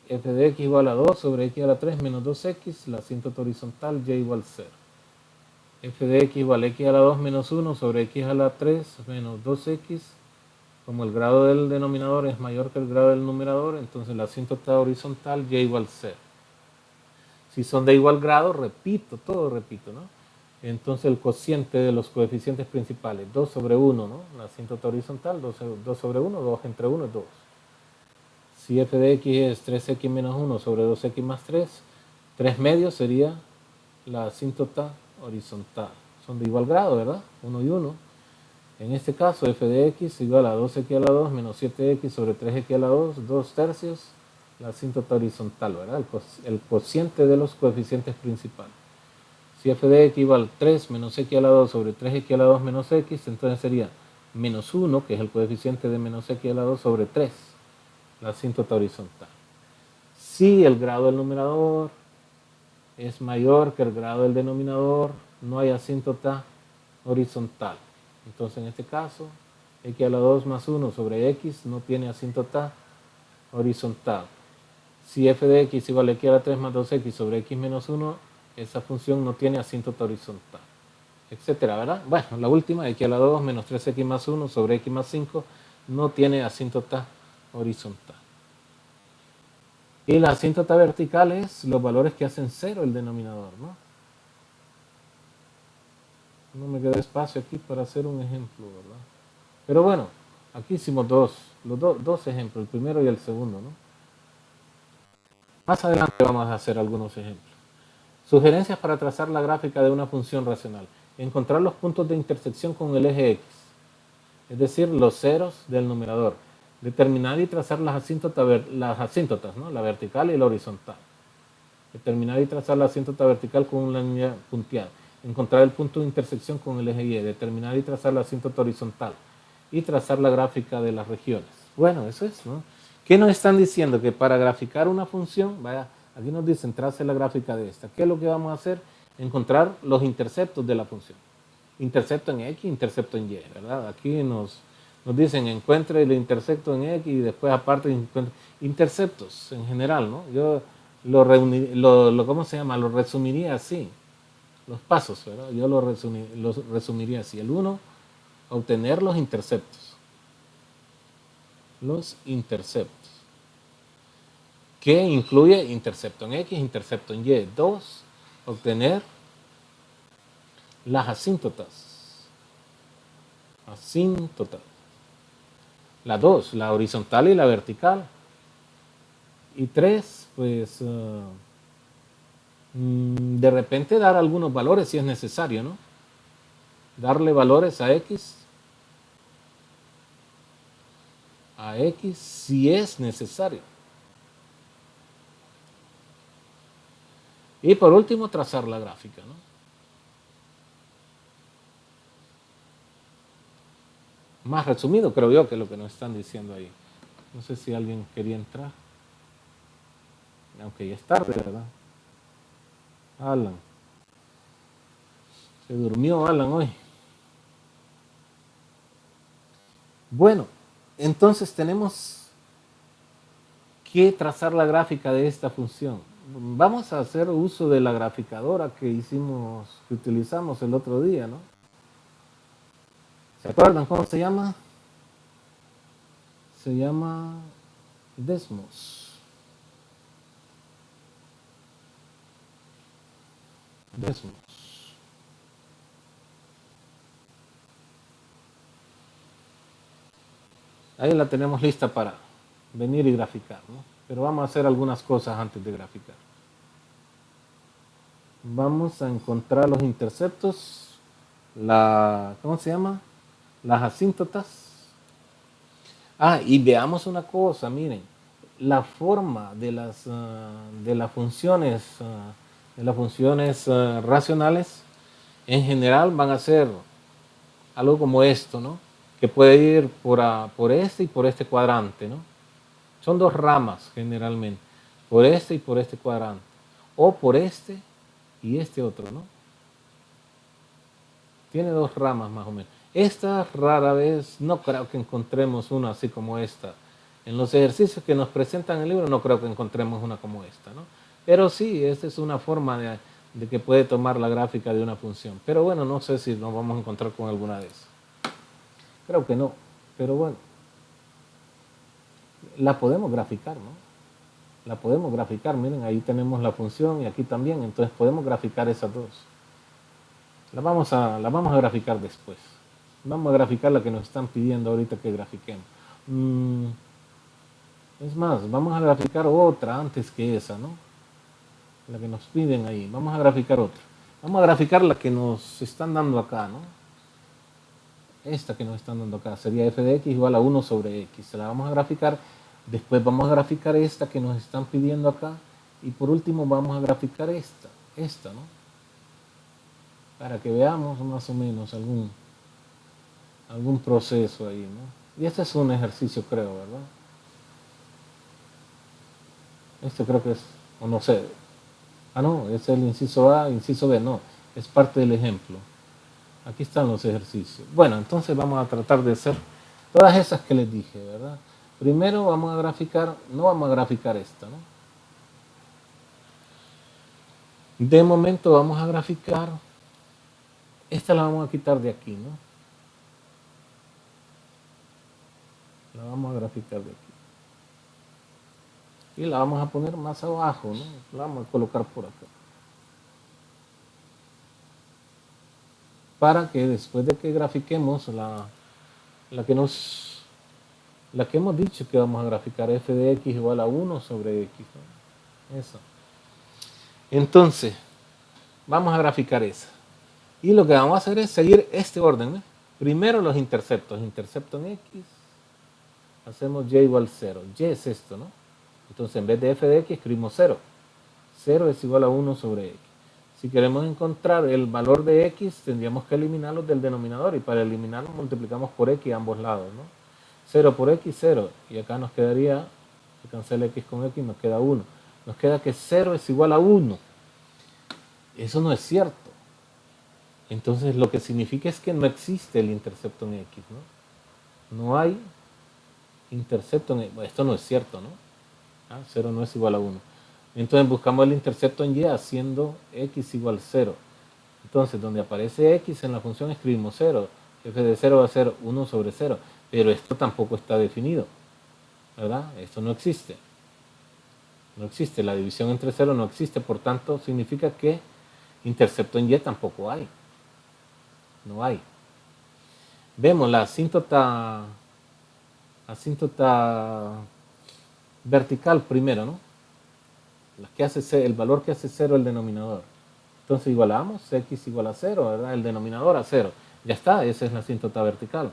[SPEAKER 1] F de x igual a 2 sobre x a la 3 menos 2x, la asíntota horizontal y igual 0. F de x igual a x a la 2 menos 1 sobre x a la 3 menos 2x. Como el grado del denominador es mayor que el grado del numerador, entonces la asíntota horizontal y igual 0. Si son de igual grado, repito, todo repito, ¿no? Entonces el cociente de los coeficientes principales, 2 sobre 1, ¿no? La asíntota horizontal, 2 sobre 1, 2 entre 1 es 2. Si f de x es 3x menos 1 sobre 2x más 3, 3 medios sería la asíntota horizontal. Son de igual grado, ¿verdad? 1 y 1. En este caso, f de x igual a 2x a la 2 menos 7x sobre 3x a la 2, 2 tercios, la asíntota horizontal, ¿verdad? El cociente de los coeficientes principales. Si f de x igual a 3 menos x a la 2 sobre 3x a la 2 menos x, entonces sería menos 1, que es el coeficiente de menos x a la 2 sobre 3, la asíntota horizontal. Si el grado del numerador es mayor que el grado del denominador, no hay asíntota horizontal. Entonces en este caso, x a la 2 más 1 sobre x no tiene asíntota horizontal. Si f de x igual a x a la 3 más 2x sobre x menos 1, esa función no tiene asíntota horizontal, etcétera, ¿verdad? Bueno, la última, x a la 2 menos 3x más 1 sobre x más 5, no tiene asíntota horizontal. Y la asíntota vertical es los valores que hacen 0 el denominador, ¿no? No me queda espacio aquí para hacer un ejemplo, ¿verdad? Pero bueno, aquí hicimos dos ejemplos, el primero y el segundo, ¿no? Más adelante vamos a hacer algunos ejemplos. Sugerencias para trazar la gráfica de una función racional. Encontrar los puntos de intersección con el eje x, es decir, los ceros del numerador. Determinar y trazar las asíntotas, ¿no? La vertical y la horizontal. Determinar y trazar la asíntota vertical con una línea punteada. Encontrar el punto de intersección con el eje y. Determinar y trazar la asíntota horizontal. Y trazar la gráfica de las regiones. Bueno, eso es, ¿no? ¿Qué nos están diciendo? Que para graficar una función, vaya, aquí nos dicen, trace la gráfica de esta. ¿Qué es lo que vamos a hacer? Encontrar los interceptos de la función. Intercepto en X, intercepto en Y, ¿verdad? Aquí nos dicen, encuentre el intercepto en X y después aparte interceptos en general, ¿no? Yo ¿cómo se llama? Lo resumiría así, los pasos, ¿verdad? Yo lo resumiría así. El 1, obtener los interceptos. Los interceptos. Que incluye intercepto en X, intercepto en Y. 2, obtener las asíntotas. Asíntotas. Las dos, la horizontal y la vertical. Y 3, pues de repente dar algunos valores si es necesario, ¿no? Darle valores a X si es necesario. Y por último, trazar la gráfica, ¿no? Más resumido, creo yo, que lo que nos están diciendo ahí. No sé si alguien quería entrar. Aunque ya es tarde, ¿verdad? Alan. Se durmió Alan hoy. Bueno, entonces tenemos que trazar la gráfica de esta función. Vamos a hacer uso de la graficadora que utilizamos el otro día, ¿no? ¿Se acuerdan cómo se llama? Se llama Desmos. Desmos. Ahí la tenemos lista para venir y graficar, ¿no? Pero vamos a hacer algunas cosas antes de graficar. Vamos a encontrar los interceptos, ¿cómo se llama? Las asíntotas. Y veamos una cosa, miren, la forma de las funciones, racionales, en general van a ser algo como esto, ¿no? Que puede ir por este y por este cuadrante, ¿no? Son dos ramas generalmente, por este y por este cuadrante, o por este y este otro, ¿no? Tiene dos ramas más o menos. Esta rara vez no creo que encontremos una así como esta. En los ejercicios que nos presentan en el libro no creo que encontremos una como esta, ¿no? Pero sí, esta es una forma de que puede tomar la gráfica de una función. Pero bueno, no sé si nos vamos a encontrar con alguna de esas. Creo que no, pero bueno. La podemos graficar, ¿no? La podemos graficar, miren, ahí tenemos la función y aquí también, entonces podemos graficar esas dos. La vamos a graficar después. Vamos a graficar la que nos están pidiendo ahorita que grafiquemos. Es más, vamos a graficar otra antes que esa, ¿no? La que nos piden ahí. Vamos a graficar otra. Vamos a graficar la que nos están dando acá, ¿no? Esta que nos están dando acá sería f de x igual a 1 sobre x. Se la vamos a graficar. Después vamos a graficar esta que nos están pidiendo acá. Y por último vamos a graficar esta, ¿no? Para que veamos más o menos algún proceso ahí, ¿no? Y este es un ejercicio, creo, ¿verdad? Este creo que es, o no sé. No, es el inciso A, inciso B, no. Es parte del ejemplo. Aquí están los ejercicios. Bueno, entonces vamos a tratar de hacer todas esas que les dije, ¿verdad? Primero vamos a graficar, no vamos a graficar esta, ¿no? De momento vamos a graficar, esta la vamos a quitar de aquí, ¿no? La vamos a graficar de aquí. Y la vamos a poner más abajo, ¿no? La vamos a colocar por acá. Para que después de que grafiquemos la que hemos dicho que vamos a graficar, f de x igual a 1 sobre x, ¿no? Eso. Entonces, vamos a graficar esa. Y lo que vamos a hacer es seguir este orden, ¿no? Primero los interceptos. Intercepto en x, hacemos y igual 0. Y es esto, ¿no? Entonces, en vez de f de x, escribimos 0. 0 es igual a 1 sobre x. Si queremos encontrar el valor de x, tendríamos que eliminarlo del denominador. Y para eliminarlo, multiplicamos por x a ambos lados, ¿no? 0 por x, 0. Y acá nos quedaría, se cancela x con x, nos queda 1. Nos queda que 0 es igual a 1. Eso no es cierto. Entonces, lo que significa es que no existe el intercepto en x, ¿no? No hay intercepto en x. Esto no es cierto, ¿no? 0 no es igual a 1. Entonces buscamos el intercepto en y haciendo x igual 0. Entonces, donde aparece x en la función escribimos 0. f de 0 va a ser 1 sobre 0. Pero esto tampoco está definido, ¿verdad? Esto no existe. No existe. La división entre 0 no existe. Por tanto, significa que intercepto en y tampoco hay. No hay. Vemos la asíntota vertical primero, ¿no? El valor que hace 0 el denominador. Entonces igualamos x igual a 0, ¿verdad? El denominador a 0. Ya está, esa es la asíntota vertical.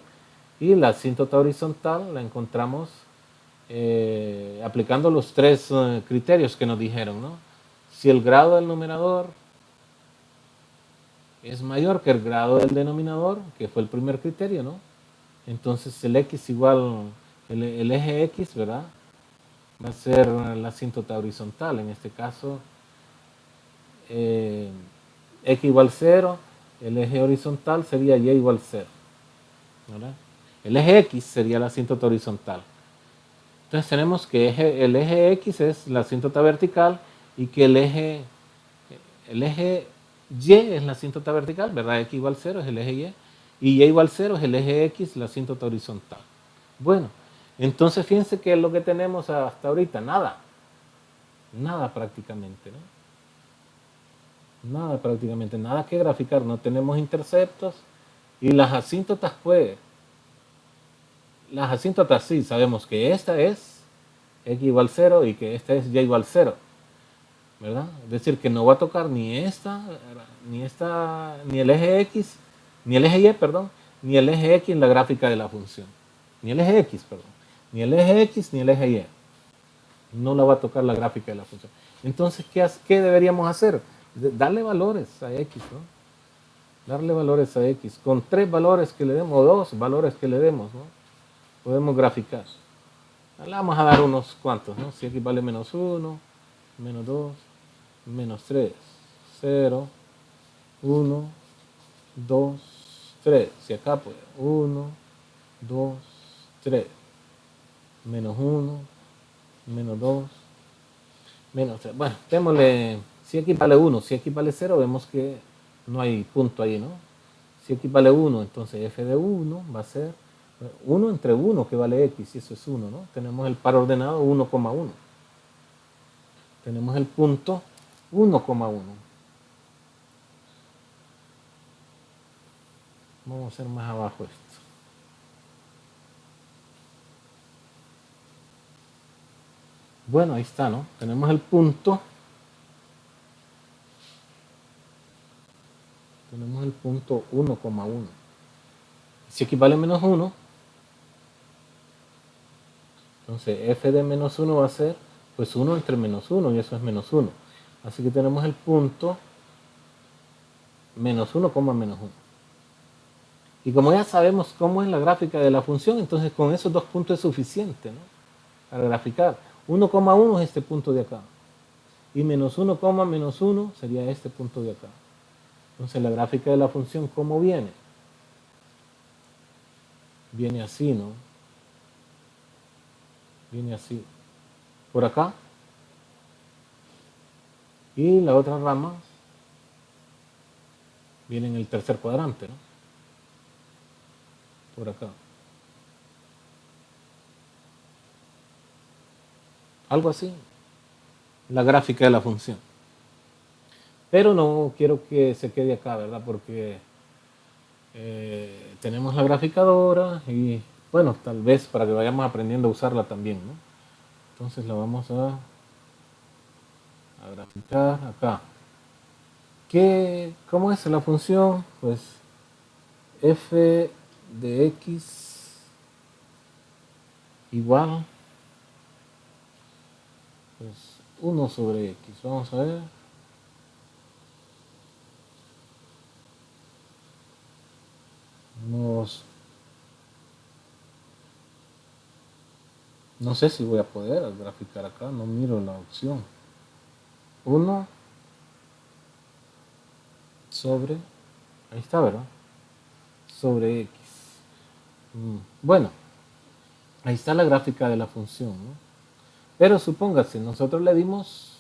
[SPEAKER 1] Y la asíntota horizontal la encontramos aplicando los tres criterios que nos dijeron, ¿no? Si el grado del numerador es mayor que el grado del denominador, que fue el primer criterio, ¿no? Entonces el x igual, el eje x, ¿verdad? Va a ser la asíntota horizontal, en este caso x igual 0, el eje horizontal sería y igual 0, ¿verdad? El eje x sería la asíntota horizontal. Entonces tenemos que el eje x es la asíntota vertical y que el eje y es la asíntota vertical, ¿verdad? X igual 0 es el eje y igual 0 es el eje x, la asíntota horizontal. Bueno, entonces fíjense que es lo que tenemos hasta ahorita, nada prácticamente, ¿no? Nada prácticamente, nada que graficar, no tenemos interceptos. Y las asíntotas, pues, las asíntotas sí, sabemos que esta es x igual 0 y que esta es y igual 0, ¿verdad? Es decir, que no va a tocar ni ni el eje x, ni el eje y, perdón, ni el eje x en la gráfica de la función. Ni el eje x, perdón. Ni el eje x ni el eje y. No la va a tocar la gráfica de la función. Entonces, ¿qué deberíamos hacer? Darle valores a x, ¿no? Darle valores a x. Con 3 valores que le demos, o 2 valores que le demos, ¿no? Podemos graficar. Le vamos a dar unos cuantos, ¿no? Si x vale menos 1, menos 2, menos 3, 0, 1, 2, 3. Si acá, pues, 1, 2, 3, menos 1, menos 2, menos 3. Bueno, démosle, si x vale 1, si x vale 0, vemos que no hay punto ahí, ¿no? Si x vale 1, entonces f de 1 va a ser 1 entre 1, que vale x, y eso es 1, ¿no? Tenemos el par ordenado 1,1. Tenemos el punto 1,1. Vamos a hacer más abajo esto. Bueno, ahí está, ¿no? Tenemos el punto. Tenemos el punto 1,1. Si x vale menos 1, entonces f de menos 1 va a ser pues 1 entre menos 1, y eso es menos 1. Así que tenemos el punto menos 1, menos 1. Y como ya sabemos cómo es la gráfica de la función, entonces con esos dos puntos es suficiente, ¿no? Para graficar. 1,1 es este punto de acá. Y menos 1, menos 1 sería este punto de acá. Entonces la gráfica de la función, ¿cómo viene? Viene así, ¿no? Viene así. Por acá. Y la otra rama viene en el tercer cuadrante, ¿no? Por acá. Algo así. La gráfica de la función. Pero no quiero que se quede acá, ¿verdad? Porque tenemos la graficadora y, bueno, tal vez para que vayamos aprendiendo a usarla también, ¿no? Entonces la vamos a graficar acá. ¿Cómo es la función? Pues f de x igual pues 1 sobre x. Vamos a ver. No sé si voy a poder graficar acá, no miro la opción. 1 sobre, ahí está, ¿verdad? Sobre x. Bueno, ahí está la gráfica de la función, ¿no? Pero supóngase, nosotros le dimos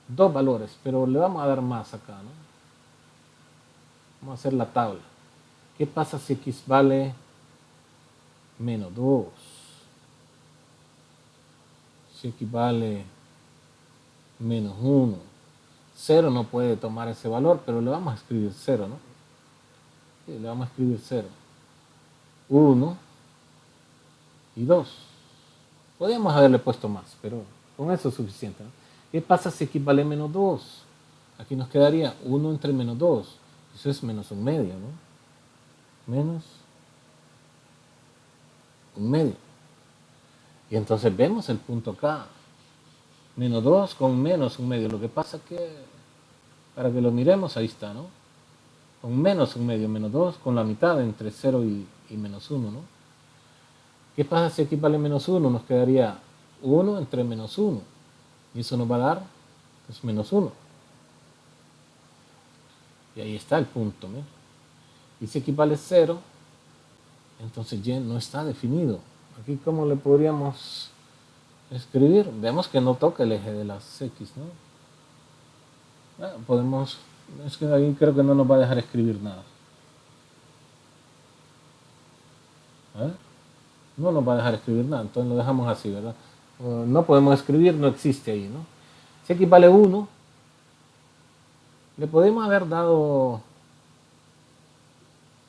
[SPEAKER 1] 2 valores, pero le vamos a dar más acá, ¿no? Vamos a hacer la tabla. ¿Qué pasa si x vale menos 2? Si x vale menos 1. 0 no puede tomar ese valor, pero le vamos a escribir 0, ¿no? Sí, le vamos a escribir 0. 1 y 2. Podríamos haberle puesto más, pero con eso es suficiente, ¿no? ¿Qué pasa si x vale menos 2? Aquí nos quedaría 1 entre menos 2. Eso es menos 1/2, ¿no? Menos 1/2. Y entonces vemos el punto acá. Menos 2 con menos 1/2. Lo que pasa que, para que lo miremos, ahí está, ¿no? Con menos 1/2, menos 2, con la mitad entre 0 y menos 1, ¿no? ¿Qué pasa si aquí vale menos 1? Nos quedaría 1 entre menos 1. Y eso nos va a dar pues, menos 1. Y ahí está el punto, ¿no? Y si aquí vale 0, entonces ya no está definido. Aquí, ¿cómo le podríamos escribir? Vemos que no toca el eje de las x, ¿no? Bueno, podemos, es que ahí creo que no nos va a dejar escribir nada. No nos va a dejar escribir nada, entonces lo dejamos así, ¿verdad? No podemos escribir, no existe ahí, ¿no? Si x vale 1, Le podemos haber dado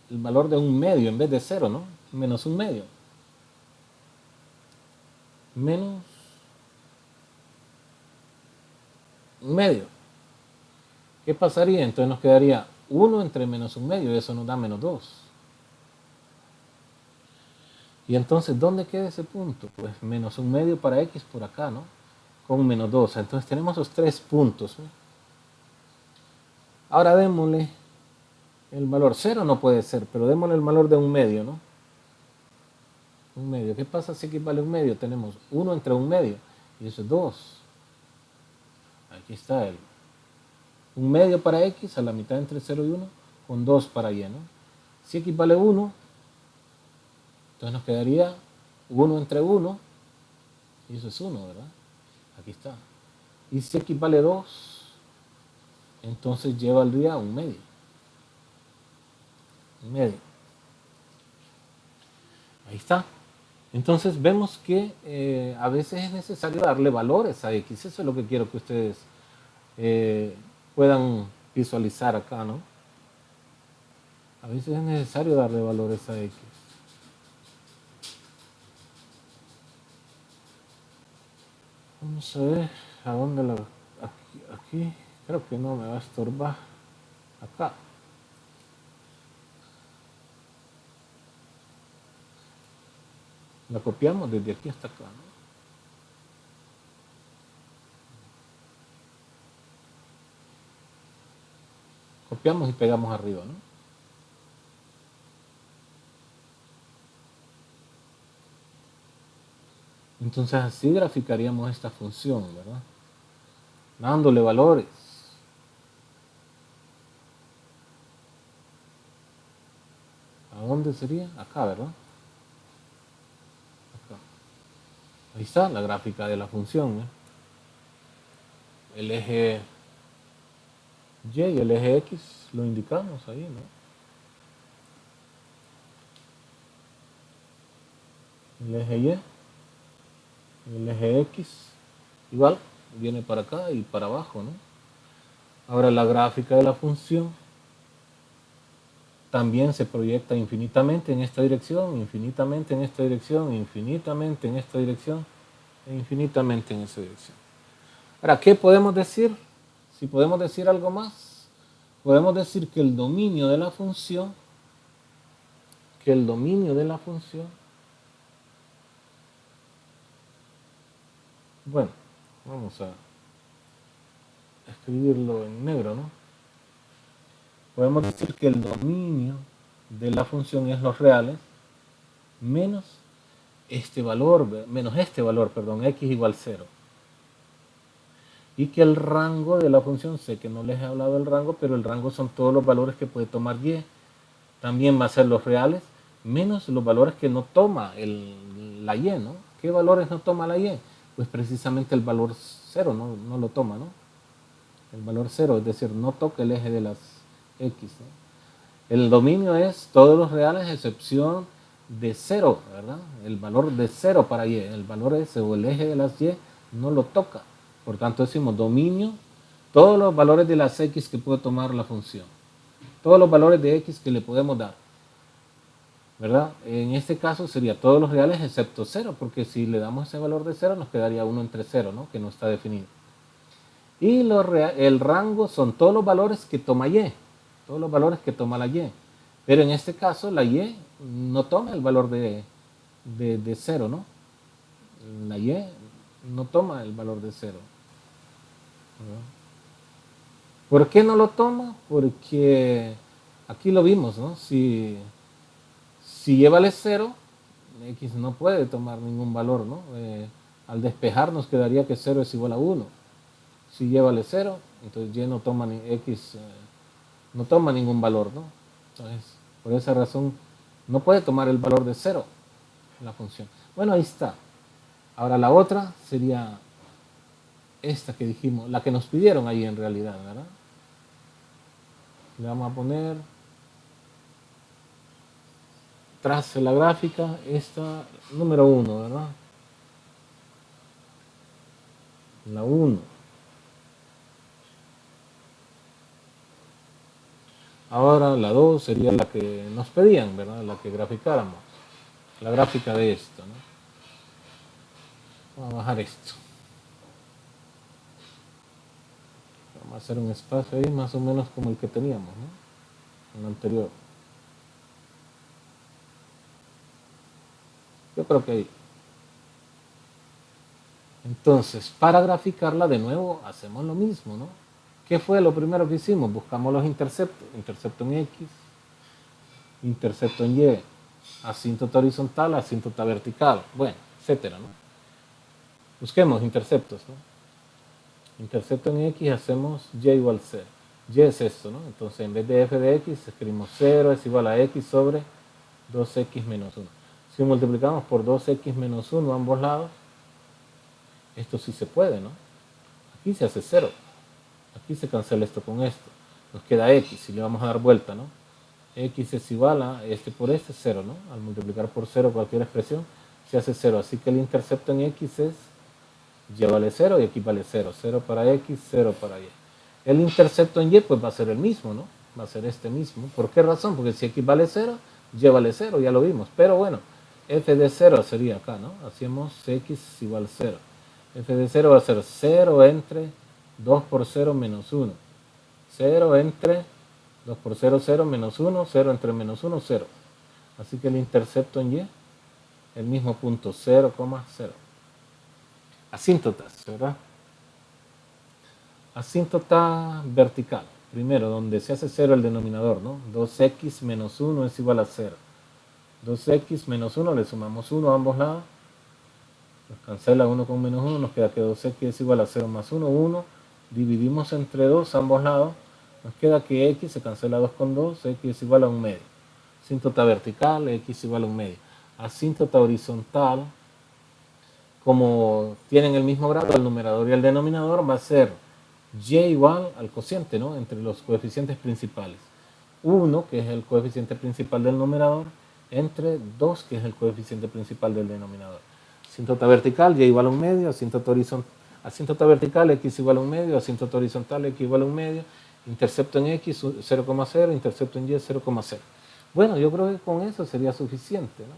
[SPEAKER 1] el valor de un medio en vez de cero, ¿no? Menos un medio. Menos un medio. ¿Qué pasaría? Entonces nos quedaría 1 entre menos un medio y eso nos da menos 2. Y entonces, ¿dónde queda ese punto? Pues menos un medio para x por acá, ¿no? Con menos 2. Entonces tenemos esos 3 puntos, ¿no? Ahora démosle el valor. 0 no puede ser, pero démosle el valor de un medio, ¿no? Un medio. ¿Qué pasa si x vale un medio? Tenemos 1 entre un medio y eso es 2. Aquí está el un medio para x a la mitad entre 0 y 1 con 2 para y, ¿no? Si x vale 1, entonces nos quedaría 1 entre 1 y eso es 1, ¿verdad? Aquí está. Y si x vale 2, entonces lleva al día un medio. Un medio. Ahí está. Entonces vemos que a veces es necesario darle valores a x. Eso es lo que quiero que ustedes puedan visualizar acá, ¿no? A veces es necesario darle valores a x. Vamos a ver a dónde la... Aquí creo que no me va a estorbar. Acá. La copiamos desde aquí hasta acá, ¿no? Copiamos y pegamos arriba, ¿no? Entonces así graficaríamos esta función, ¿verdad? Dándole valores. ¿A dónde sería? Acá, ¿verdad? Acá. Ahí está la gráfica de la función, ¿eh? El eje y el eje x lo indicamos ahí, ¿no? El eje y el eje x igual viene para acá y para abajo, ¿no? Ahora la gráfica de la función también se proyecta infinitamente en esta dirección, infinitamente en esta dirección, infinitamente en esta dirección e infinitamente en esa dirección. Ahora, ¿qué podemos decir? Si podemos decir algo más, podemos decir que el dominio de la función, bueno, vamos a escribirlo en negro, ¿no? Podemos decir que el dominio de la función es los reales menos este valor, perdón, x igual 0. Y que el rango de la función, sé que no les he hablado del rango, pero el rango son todos los valores que puede tomar y. También va a ser los reales menos los valores que no toma la y, ¿no? ¿Qué valores no toma la y? Pues precisamente el valor 0 no lo toma, ¿no? El valor 0, es decir, no toca el eje de las x, ¿no? El dominio es todos los reales excepción de 0, ¿verdad? El valor de 0 para y, el valor ese o el eje de las y no lo toca. Por tanto decimos dominio, todos los valores de las x que puede tomar la función. Todos los valores de x que le podemos dar, ¿verdad? En este caso sería todos los reales excepto 0, porque si le damos ese valor de 0 nos quedaría 1 entre 0, ¿no? Que no está definido. Y el rango son todos los valores que toma y, todos los valores que toma la y. Pero en este caso la y no toma el valor de 0, ¿no? La y no toma el valor de 0. ¿Verdad? ¿Por qué no lo toma? Porque aquí lo vimos, ¿no? Si y vale 0, x no puede tomar ningún valor, ¿no? Al despejar nos quedaría que 0 es igual a 1. Si y vale 0, entonces y no toma x no toma ningún valor, ¿no? Entonces, por esa razón no puede tomar el valor de 0 la función. Bueno, ahí está. Ahora la otra sería esta que dijimos, la que nos pidieron ahí en realidad, ¿verdad? Le vamos a poner, trace la gráfica, esta número 1, ¿verdad? La 1. Ahora la 2 sería la que nos pedían, ¿verdad? La que graficáramos. La gráfica de esto, ¿no? Vamos a bajar esto. Vamos a hacer un espacio ahí más o menos como el que teníamos, ¿no? En el anterior. Yo creo que ahí. Entonces, para graficarla de nuevo, hacemos lo mismo, ¿no? ¿Qué fue lo primero que hicimos? Buscamos los interceptos. Intercepto en X, intercepto en Y, asíntota horizontal, asíntota vertical, bueno, etcétera, ¿no? Busquemos interceptos, ¿no? Intercepto en X hacemos Y igual 0. Y es esto, ¿no? Entonces, en vez de f de X, escribimos 0 es igual a X sobre 2X menos 1. Si multiplicamos por 2X menos 1 a ambos lados, esto sí se puede, ¿no? Aquí se hace 0. Aquí se cancela esto con esto. Nos queda X y le vamos a dar vuelta, ¿no? X es igual a este por este, 0, ¿no? Al multiplicar por 0 cualquier expresión, se hace 0. Así que el intercepto en X es Y vale 0 y aquí vale 0. 0 para X, 0 para Y. El intercepto en Y pues va a ser el mismo, ¿no? Va a ser este mismo. ¿Por qué razón? Porque si X vale 0, Y vale 0, ya lo vimos. Pero bueno, f de 0 sería acá, ¿no? Hacemos X igual 0. F de 0 va a ser 0 entre 2 por 0 menos 1. 0 entre 2 por 0, 0 menos 1. 0 entre menos 1, 0. Así que el intercepto en Y, el mismo punto, 0,0. Asíntotas, ¿verdad? Asíntota vertical. Primero, donde se hace 0 el denominador, ¿no? 2x menos 1 es igual a 0. 2x menos 1, le sumamos 1 a ambos lados. Nos cancela 1 con menos 1, nos queda que 2x es igual a 0 más 1, 1. Dividimos entre 2 a ambos lados. Nos queda que x se cancela 2 con 2, x es igual a 1 medio. Asíntota vertical, x igual a 1 medio. Asíntota horizontal, como tienen el mismo grado, el numerador y el denominador, va a ser y igual al cociente, ¿no? Entre los coeficientes principales. 1, que es el coeficiente principal del numerador, entre 2, que es el coeficiente principal del denominador. Asíntota vertical, y igual a 1 medio, asíntota horizontal, asíntota vertical, x igual a 1 medio, asíntota horizontal, x igual a 1 medio, intercepto en x 0,0, intercepto en y 0,0. Bueno, yo creo que con eso sería suficiente, ¿no?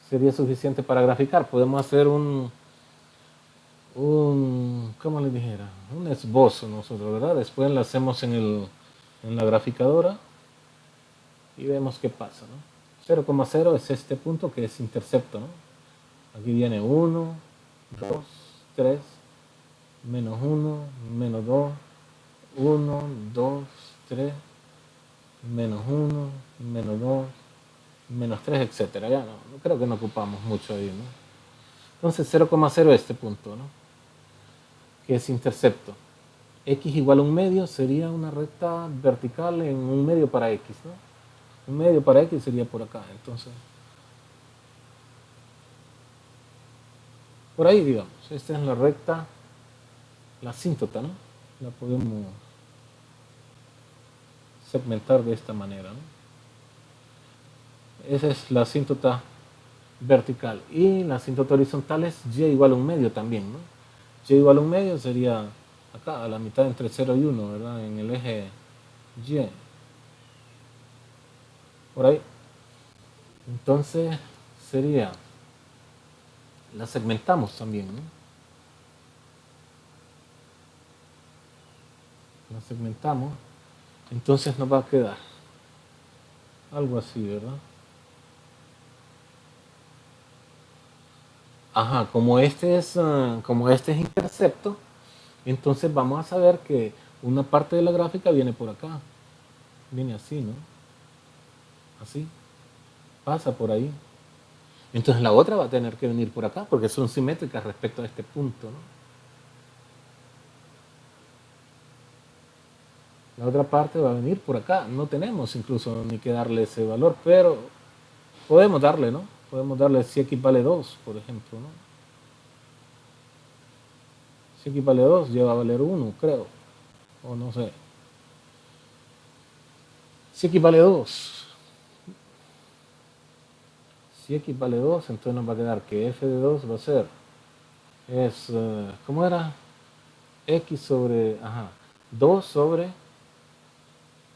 [SPEAKER 1] Sería suficiente para graficar. Podemos hacer un ¿cómo le dijera? Un esbozo nosotros, ¿verdad? Después lo hacemos en la graficadora y vemos qué pasa, ¿no? 0,0 es este punto que es intercepto, ¿no? Aquí viene 1, 2, 3, menos 1, menos 2, 1, 2, 3, menos 1, menos 2, menos 3, etcétera. Ya no, creo que no ocupamos mucho ahí, ¿no? Entonces 0,0 este punto, ¿no? Que es intercepto. X igual a 1 medio sería una recta vertical en 1 medio para X, ¿no? 1 medio para X sería por acá, entonces. Por ahí, digamos. Esta es la recta, la asíntota, ¿no? La podemos segmentar de esta manera, ¿no? Esa es la asíntota vertical. Y la asíntota horizontal es Y igual a 1 medio también, ¿no? Y igual a 1 medio sería acá, a la mitad entre 0 y 1, ¿verdad? En el eje Y. Por ahí. Entonces sería, la segmentamos también, ¿no? La segmentamos. Entonces nos va a quedar algo así, ¿verdad? Ajá, como este es intercepto, entonces vamos a saber que una parte de la gráfica viene por acá. Viene así, ¿no? Así. Pasa por ahí. Entonces la otra va a tener que venir por acá porque son simétricas respecto a este punto, ¿no? La otra parte va a venir por acá. No tenemos incluso ni que darle ese valor, pero podemos darle, ¿no? Podemos darle si x vale 2, por ejemplo, ¿no? Si x vale 2, lleva a valer 1, creo. O no sé. Si x vale 2. Si x vale 2, entonces nos va a quedar que f de 2 va a ser, ¿cómo era? X sobre, 2 sobre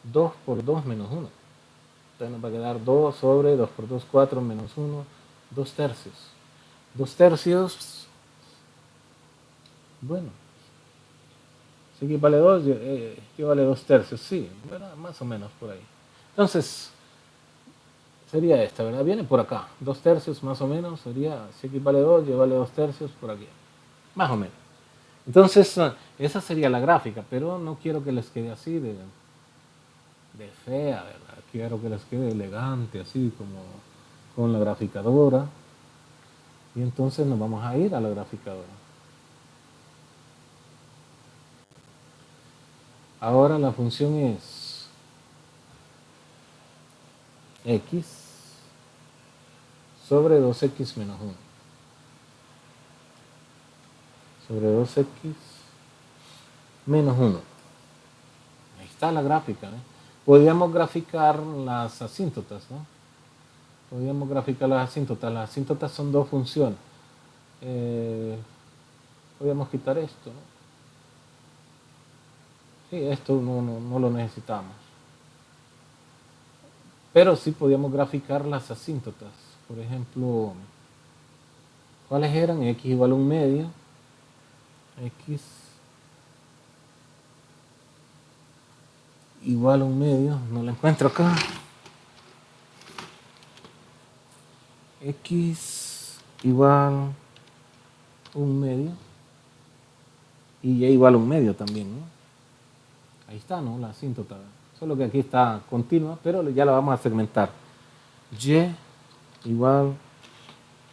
[SPEAKER 1] 2 por 2 menos 1. Entonces nos va a quedar 2 sobre 2 por 2, 4 menos 1, 2 tercios. 2 tercios, bueno, si equivale 2, equivale 2 tercios, sí, ¿verdad? Más o menos por ahí. Entonces, sería esta, ¿verdad? Viene por acá, 2 tercios más o menos, sería, si equivale 2, vale 2 tercios por aquí, más o menos. Entonces, esa sería la gráfica, pero no quiero que les quede así de fea, ¿verdad? Quiero que les quede elegante, así como con la graficadora. Y entonces nos vamos a ir a la graficadora. Ahora la función es x sobre 2x menos 1. Sobre 2x menos 1. Ahí está la gráfica, ¿eh? Podríamos graficar las asíntotas, ¿no? Podríamos graficar las asíntotas. Las asíntotas son dos funciones. Podríamos quitar esto, ¿no? Sí, esto no lo necesitamos. Pero sí podíamos graficar las asíntotas. Por ejemplo, ¿cuáles eran? X igual a un medio. X igual a un medio. No la encuentro acá. X igual a un medio. Y Y igual a un medio también, ¿no? Ahí está, ¿no? La asíntota. Solo que aquí está continua, pero ya la vamos a segmentar. Y igual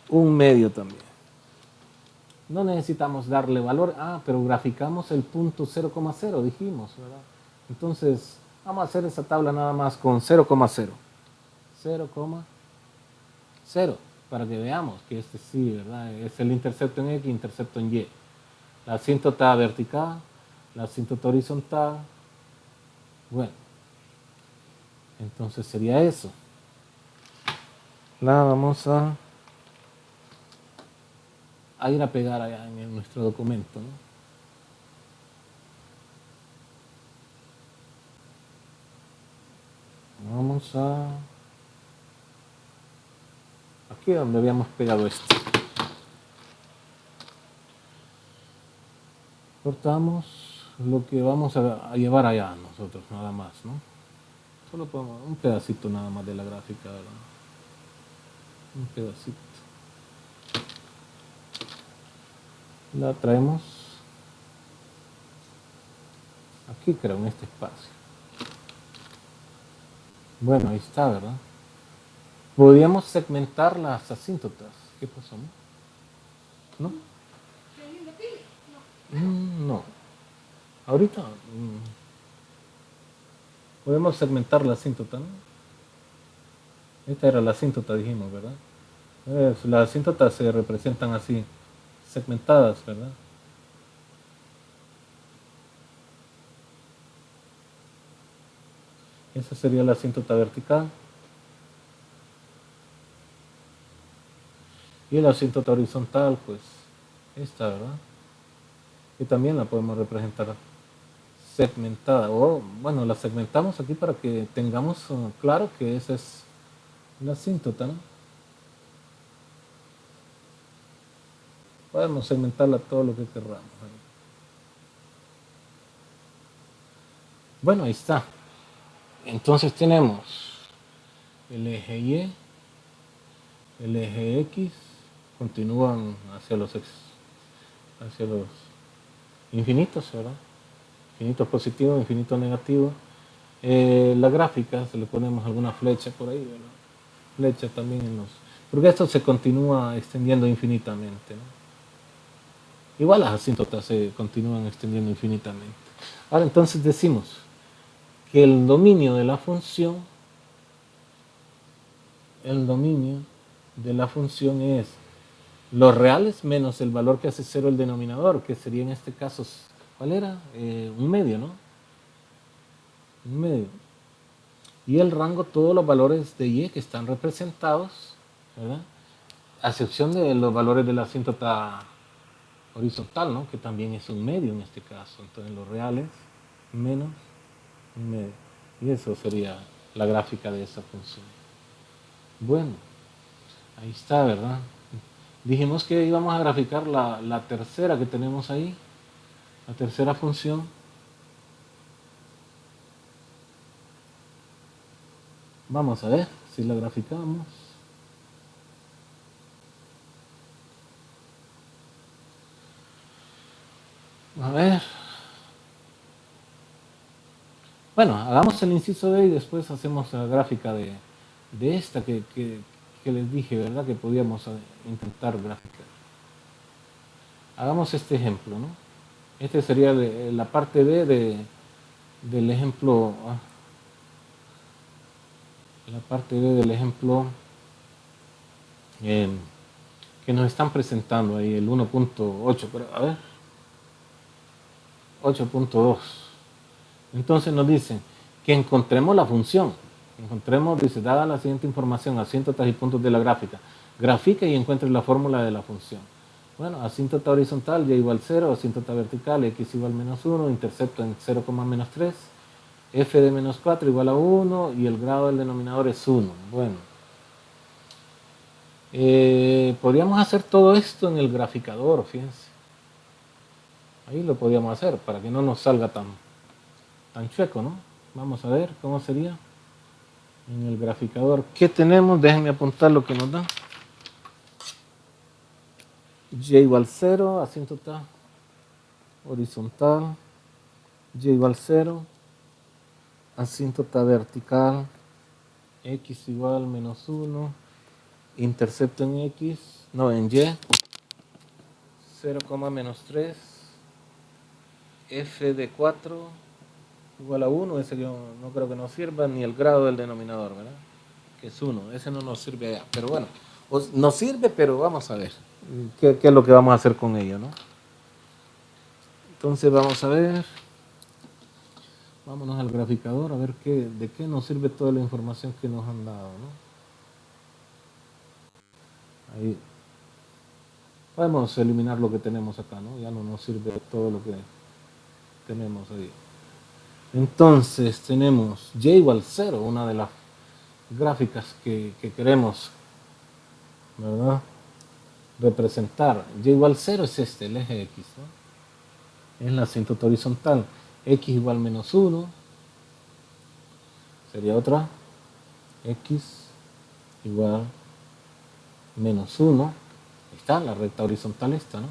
[SPEAKER 1] un medio también. No necesitamos darle valor. Pero graficamos el punto 0,0, dijimos, ¿verdad? Entonces, vamos a hacer esa tabla nada más con 0,0. 0,0. Para que veamos que este sí, ¿verdad? Es el intercepto en X, intercepto en Y. La asíntota vertical, la asíntota horizontal. Bueno, entonces sería eso. La vamos a ir a pegar allá en nuestro documento, ¿no? Vamos a... aquí donde habíamos pegado esto. Cortamos lo que vamos a llevar allá nosotros, nada más, ¿no? Solo ponemos un pedacito nada más de la gráfica, ¿verdad? Un pedacito. La traemos aquí, creo, en este espacio. Bueno, ahí está, ¿verdad? Podríamos segmentar las asíntotas. ¿Qué pasó? ¿No? No. Ahorita podemos segmentar la asíntota, ¿no? Esta era la asíntota, dijimos, ¿verdad? Las asíntotas se representan así, segmentadas, ¿verdad? Esa sería la asíntota vertical. Y la asíntota horizontal, pues, esta, ¿verdad? Y también la podemos representar segmentada. O, bueno, la segmentamos aquí para que tengamos claro que esa es la asíntota, ¿no? Podemos segmentarla todo lo que queramos, ¿verdad? Bueno, ahí está. Entonces tenemos el eje Y, el eje X, continúan hacia los infinitos, ¿verdad? Infinitos positivos, infinitos negativos. La gráfica, se le ponemos alguna flecha por ahí, ¿verdad? Flecha también en los... porque esto se continúa extendiendo infinitamente, ¿no? Igual las asíntotas se continúan extendiendo infinitamente. Ahora entonces decimos que el dominio de la función es los reales menos el valor que hace cero el denominador, que sería en este caso, ¿cuál era? Un medio, ¿no? Un medio. Y el rango, todos los valores de Y que están representados, ¿verdad? A excepción de los valores de la asíntota horizontal, ¿no? Que también es un medio en este caso. Entonces los reales menos un medio. Y eso sería la gráfica de esa función. Bueno, ahí está, ¿verdad? Dijimos que íbamos a graficar la tercera que tenemos ahí, la tercera función. Vamos a ver si la graficamos. A ver. Bueno, hagamos el inciso B y después hacemos la gráfica de esta que les dije, ¿verdad? Que podíamos intentar graficar. Hagamos este ejemplo, ¿no? Este sería la parte B del ejemplo. La parte B del ejemplo que nos están presentando ahí, el 1.8, pero a ver, 8.2. Entonces nos dicen que encontremos la función. Encontremos, dice, dada la siguiente información, asíntotas y puntos de la gráfica. Grafica y encuentre la fórmula de la función. Bueno, asíntota horizontal, y igual 0, asíntota vertical, x igual menos 1, intercepto en 0, menos 3, f de menos 4 igual a 1, y el grado del denominador es 1. Bueno, podríamos hacer todo esto en el graficador, fíjense. Ahí lo podríamos hacer, para que no nos salga tan chueco, ¿no? Vamos a ver cómo sería en el graficador. ¿Qué tenemos? Déjenme apuntar lo que nos da. Y igual 0, asíntota horizontal, y igual 0, asíntota vertical, x igual menos 1, intercepto en x, no, en y, 0, menos 3, f de 4 igual a 1, ese yo no creo que nos sirva, ni el grado del denominador, ¿verdad? Que es 1, ese no nos sirve allá, pero bueno, nos sirve, pero vamos a ver qué es lo que vamos a hacer con ello, ¿no? Entonces vamos a ver, vámonos al graficador a ver de qué nos sirve toda la información que nos han dado, ¿no? Ahí podemos eliminar lo que tenemos acá, ¿no? Ya no nos sirve todo lo que tenemos ahí. Entonces tenemos y igual 0, una de las gráficas que queremos, ¿verdad?, representar. Y igual 0 es este, el eje X, ¿no? Es la asíntota horizontal. X igual menos 1. Sería otra. X igual menos 1. Ahí está, la recta horizontal esta, ¿no?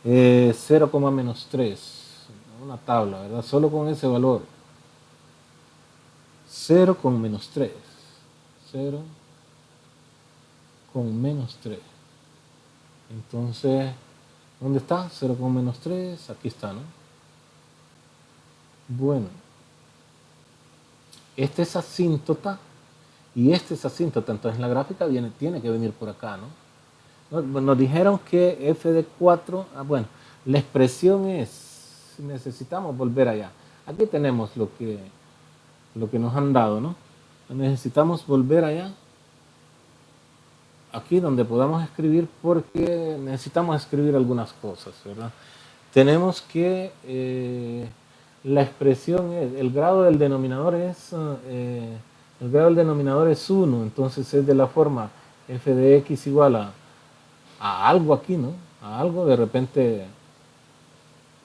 [SPEAKER 1] 0, menos 3. Una tabla, ¿verdad? Solo con ese valor. 0 con menos 3. 0 con menos 3. Entonces, ¿dónde está? 0 con menos 3. Aquí está, ¿no? Bueno. Este es asíntota y este es asíntota. Entonces la gráfica tiene que venir por acá, ¿no? Nos dijeron que f de 4, bueno, la expresión es, necesitamos volver allá. Aquí tenemos lo que nos han dado, ¿no? Necesitamos volver allá, aquí donde podamos escribir, porque necesitamos escribir algunas cosas, ¿verdad? Tenemos que la expresión es, el grado del denominador es 1, entonces es de la forma f de x igual a algo aquí, ¿no? A algo, de repente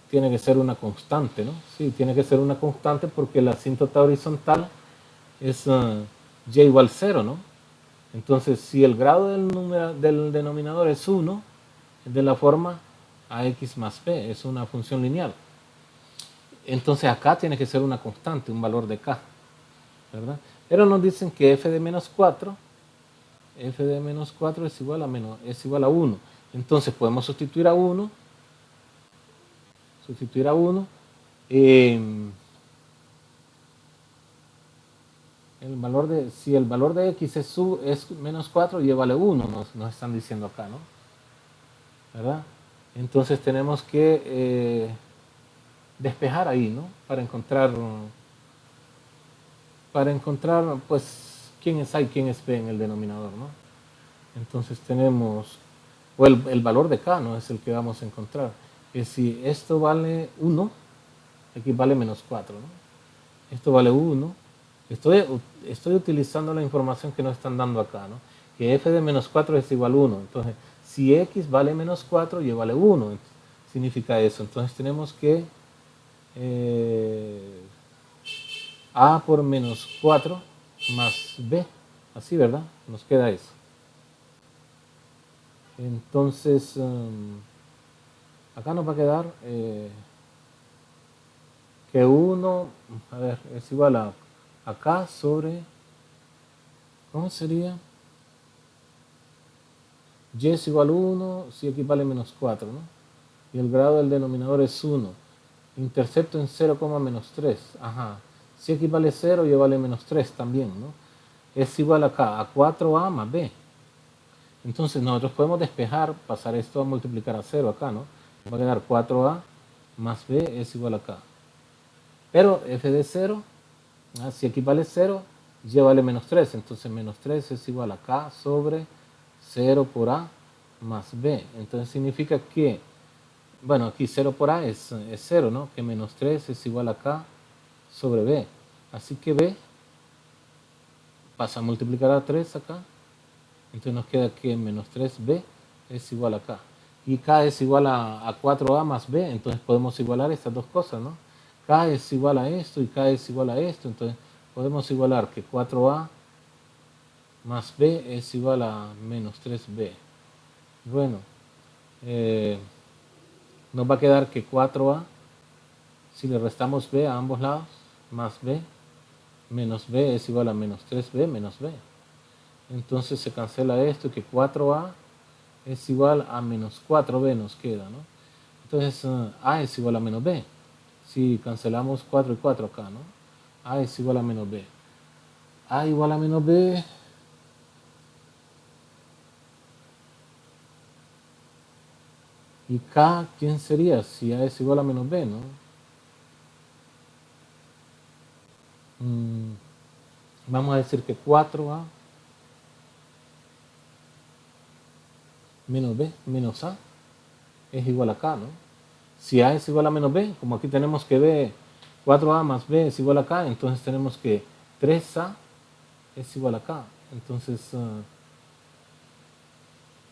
[SPEAKER 1] tiene que ser una constante, ¿no? Sí, tiene que ser una constante porque la asíntota horizontal es y igual 0, ¿no? Entonces, si el grado del denominador es 1, es de la forma ax más b, es una función lineal. Entonces acá tiene que ser una constante, un valor de k, ¿verdad? Pero nos dicen que f de menos 4 es igual a 1. Entonces podemos sustituir a 1. Si el valor de x es menos 4, y vale 1, nos están diciendo acá, ¿no? ¿Verdad? Entonces tenemos que despejar ahí, ¿no? Para encontrar, pues, quién es A y quién es B en el denominador, ¿no? Entonces tenemos, o el valor de K, ¿no? Es el que vamos a encontrar. Que si esto vale 1, aquí vale menos 4, ¿no? Esto vale 1, Estoy utilizando la información que nos están dando acá, ¿no? Que f de menos 4 es igual a 1. Entonces, si x vale menos 4, y vale 1. Significa eso. Entonces tenemos que a por menos 4 más b. Así, ¿verdad? Nos queda eso. Entonces, acá nos va a quedar que 1, a ver, es igual a acá sobre, ¿cómo sería? Y es igual a 1 si x vale menos 4, ¿no? Y el grado del denominador es 1. Intercepto en 0, menos 3. Ajá. Si x vale 0, y vale menos 3 también, ¿no? Es igual acá a 4a más b. Entonces nosotros podemos despejar, pasar esto a multiplicar a 0 acá, ¿no? Va a quedar 4a más b es igual a acá. Pero f de 0, si x vale 0, y vale menos 3. Entonces menos 3 es igual a k sobre 0 por a más b. Entonces significa que, bueno, aquí 0 por a es 0, ¿no? Que menos 3 es igual a k sobre b. Así que b pasa a multiplicar a 3 acá. Entonces nos queda que menos 3b es igual a k. Y k es igual a 4a más b. Entonces podemos igualar estas dos cosas, ¿no? K es igual a esto y k es igual a esto. Entonces podemos igualar que 4a más b es igual a menos 3b. Bueno, nos va a quedar que 4a, si le restamos b a ambos lados, más b, menos b es igual a menos 3b menos b. Entonces se cancela esto, que 4a es igual a menos 4b nos queda, ¿no? Entonces a es igual a menos b. Si cancelamos 4 y 4 acá, ¿no? A es igual a menos b. A igual a menos b. ¿Y k quién sería si a es igual a menos b, no? Vamos a decir que 4a menos b menos a es igual a k, ¿no? Si a es igual a menos b, como aquí tenemos que b, 4a más b es igual a k, entonces tenemos que 3a es igual a k. Entonces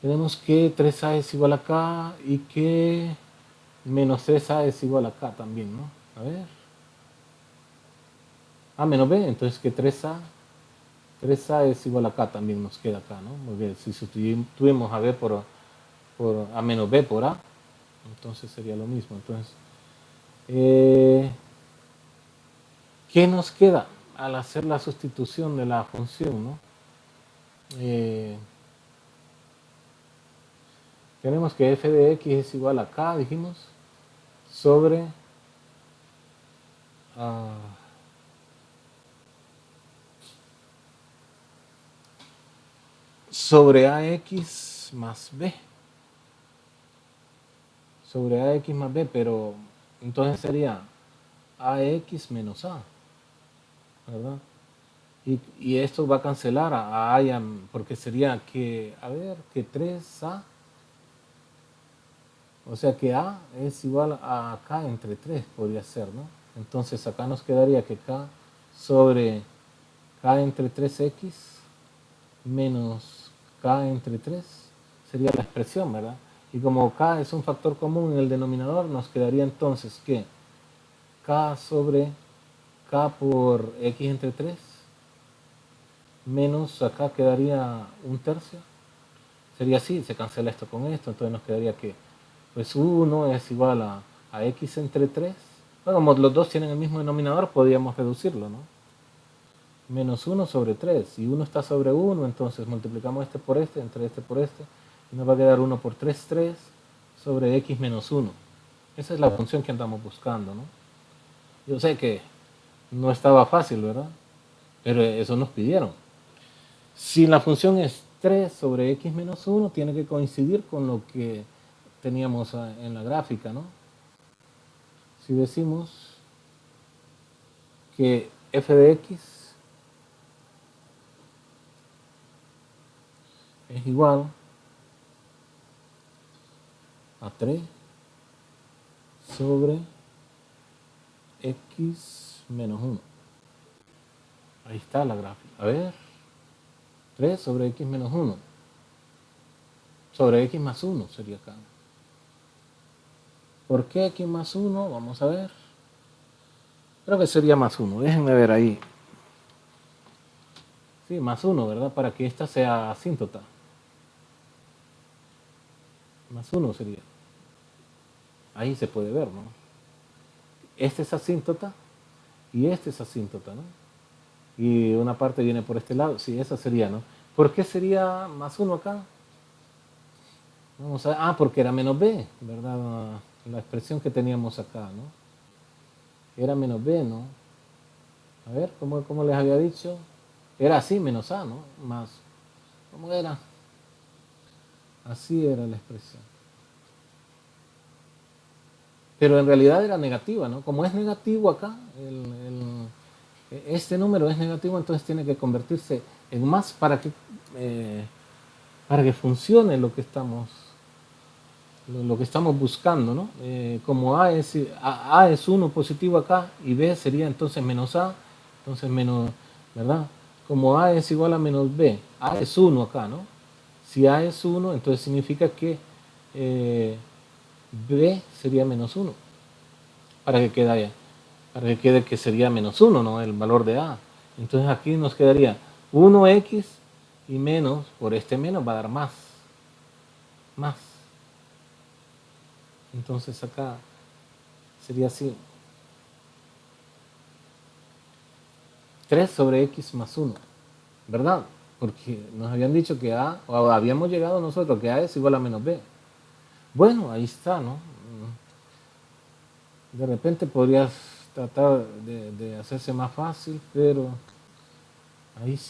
[SPEAKER 1] tenemos que 3a es igual a k y que menos 3a es igual a k también, ¿no? A ver. A menos b, entonces que 3a es igual a k también nos queda acá, ¿no? Porque si sustituimos a b por a menos b por a, entonces sería lo mismo. Entonces, ¿qué nos queda al hacer la sustitución de la función, no? Tenemos que f de x es igual a k, dijimos, sobre ax más b. Sobre ax más b, pero entonces sería ax menos a, ¿verdad? Y esto va a cancelar a y porque sería que, a ver, que 3a, o sea que a es igual a k entre 3, podría ser, ¿no? Entonces acá nos quedaría que k sobre k entre 3x menos k entre 3 sería la expresión, ¿verdad? Y como k es un factor común en el denominador, nos quedaría entonces que k sobre k por x entre 3 menos acá quedaría un tercio. Sería así, se cancela esto con esto, entonces nos quedaría que pues 1 es igual a x entre 3. Bueno, como los dos tienen el mismo denominador, podríamos reducirlo, ¿no? Menos 1 sobre 3. Y 1 está sobre 1, entonces multiplicamos este por este, entre este por este, y nos va a quedar 1 por 3, 3 sobre x menos 1. Esa es la función que andamos buscando, ¿no? Yo sé que no estaba fácil, ¿verdad? Pero eso nos pidieron. Si la función es 3 sobre x menos 1, tiene que coincidir con lo que teníamos en la gráfica, ¿no? Si decimos que f de x es igual a 3 sobre x menos 1. Ahí está la gráfica. A ver, 3 sobre x menos 1. Sobre x más 1 sería acá. ¿Por qué x más 1? Vamos a ver. Creo que sería más 1. Déjenme ver ahí. Sí, más 1, ¿verdad? Para que esta sea asíntota. Más 1 sería. Ahí se puede ver, ¿no? Este es asíntota y este es asíntota, ¿no? Y una parte viene por este lado. Sí, esa sería, ¿no? ¿Por qué sería más 1 acá? Vamos a ver. Ah, porque era menos b, ¿verdad? La expresión que teníamos acá, ¿no? Era menos b, ¿no? A ver, ¿cómo les había dicho? Era así, menos a, ¿no? Más. ¿Cómo era? Así era la expresión. Pero en realidad era negativa, ¿no? Como es negativo acá, este número es negativo, entonces tiene que convertirse en más para que funcione lo que estamos buscando, ¿no? Como A es 1 positivo acá y B sería entonces menos A, entonces menos, ¿verdad? Como A es igual a menos B, A es 1 acá, ¿no? Si A es 1, entonces significa que B sería menos 1, para que quede allá, para que quede que sería menos 1, ¿no? El valor de A. Entonces aquí nos quedaría 1x y menos, por este menos va a dar más. Entonces acá sería así. 3 sobre x más 1, ¿verdad? Porque nos habían dicho que A, o habíamos llegado nosotros que A es igual a menos B. Bueno, ahí está, ¿no? De repente podrías tratar de hacerse más fácil, pero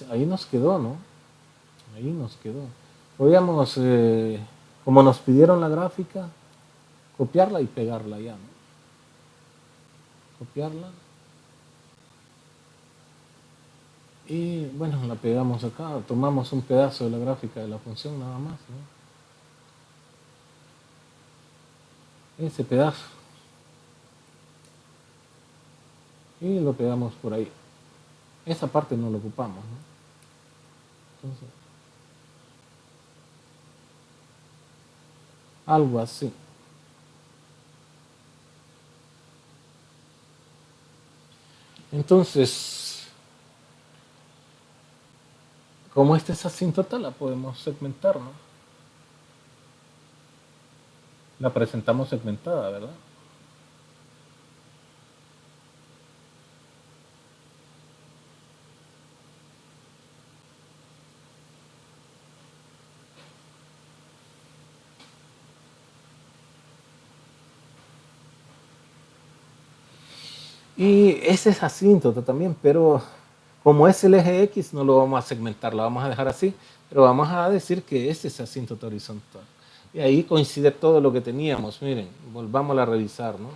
[SPEAKER 1] ahí nos quedó, ¿no? Ahí nos quedó. Podríamos, como nos pidieron la gráfica, copiarla y pegarla ya, ¿no? Copiarla. Y bueno, la pegamos acá, tomamos un pedazo de la gráfica de la función nada más, ¿no? Ese pedazo. Y lo pegamos por ahí. Esa parte no la ocupamos, ¿no? Entonces, algo así. Entonces, como esta es asíntota, la podemos segmentar, ¿no? La presentamos segmentada, ¿verdad? Y ese es asíntota también, pero como es el eje X, no lo vamos a segmentar, lo vamos a dejar así, pero vamos a decir que este es asíntota horizontal. Y ahí coincide todo lo que teníamos. Miren, volvamos a revisar, ¿no?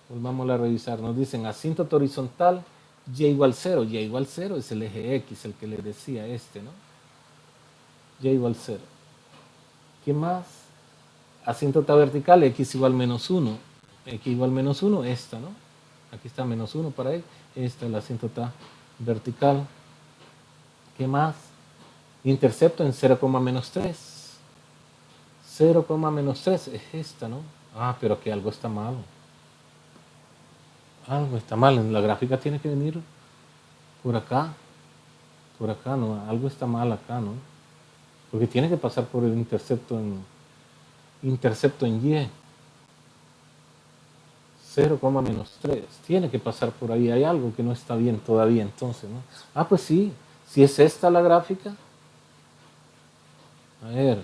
[SPEAKER 1] Volvamos a revisar. Nos dicen asíntota horizontal, y igual 0. Y igual 0 es el eje X, el que le decía este, ¿no? Y igual 0. ¿Qué más? Asíntota vertical, x igual menos 1. X igual menos 1, esta, ¿no? Aquí está menos 1 para él. Esta es la asíntota vertical. ¿Qué más? Intercepto en 0, menos 3. 0, menos 3 es esta, ¿no? Ah, pero que algo está mal. Algo está mal. En la gráfica tiene que venir por acá. Por acá, ¿no? Algo está mal acá, ¿no? Porque tiene que pasar por el intercepto en Y. 0, menos 3. Tiene que pasar por ahí. Hay algo que no está bien todavía entonces, ¿no? Ah, pues sí. Si es esta la gráfica. A ver.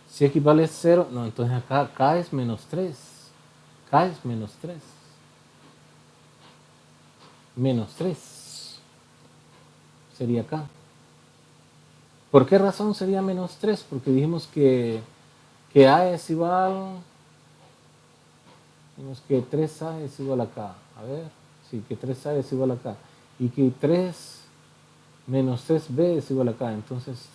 [SPEAKER 1] Si x vale 0. No, entonces acá K es menos 3. K es menos 3. Menos 3. Sería acá. ¿Por qué razón sería menos 3? Porque dijimos que A es igual... Dijimos que 3A es igual a K. A ver. Sí, que 3A es igual a K. Y que 3 menos 3B es igual a K. Entonces...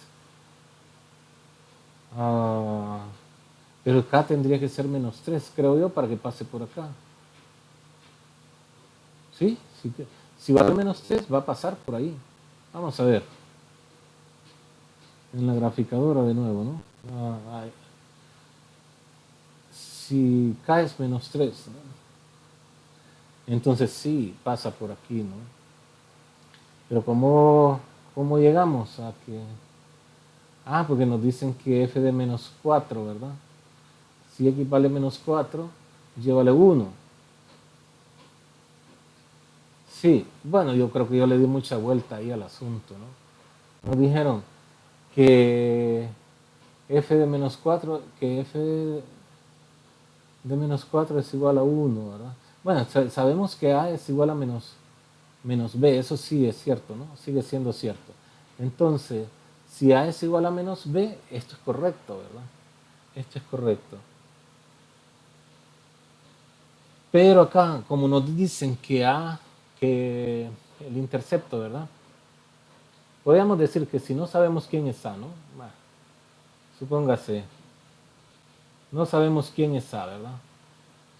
[SPEAKER 1] pero K tendría que ser menos 3, creo yo, para que pase por acá. ¿Sí? Si vale menos 3, va a pasar por ahí. Vamos a ver. En la graficadora de nuevo, ¿no? Si K es menos 3, ¿no? Entonces sí, pasa por aquí, ¿no? Pero ¿cómo llegamos a que... Ah, porque nos dicen que f de menos 4, ¿verdad? Si x vale menos 4, y vale 1. Sí, bueno, yo creo que yo le di mucha vuelta ahí al asunto, ¿no? Nos dijeron que f de menos 4, que f de menos 4 es igual a 1, ¿verdad? Bueno, sabemos que a es igual a menos b, eso sí es cierto, ¿no? Sigue siendo cierto. Entonces, si a es igual a menos b, esto es correcto, ¿verdad? Esto es correcto. Pero acá, como nos dicen que que el intercepto, ¿verdad? Podríamos decir que si no sabemos quién es A, ¿no? Bueno, supóngase, no sabemos quién es A, ¿verdad?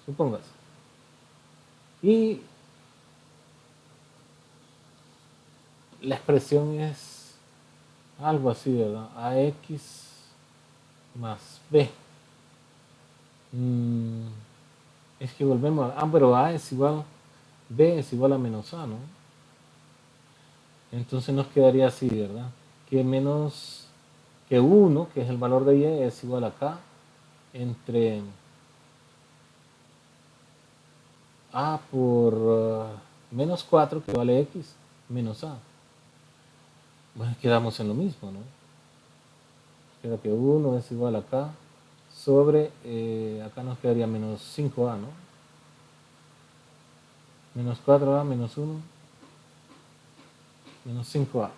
[SPEAKER 1] Supóngase. Y la expresión es algo así, ¿verdad? AX más B. Es que volvemos a... pero A es igual... B es igual a menos A, ¿no? Entonces nos quedaría así, ¿verdad? Que menos... que 1, que es el valor de Y, es igual a K entre A por menos 4, que vale X, menos A. Bueno, quedamos en lo mismo, ¿no? Queda que 1 es igual a K sobre, acá nos quedaría menos 5A, ¿no? Menos 4A menos 1, menos 5A. O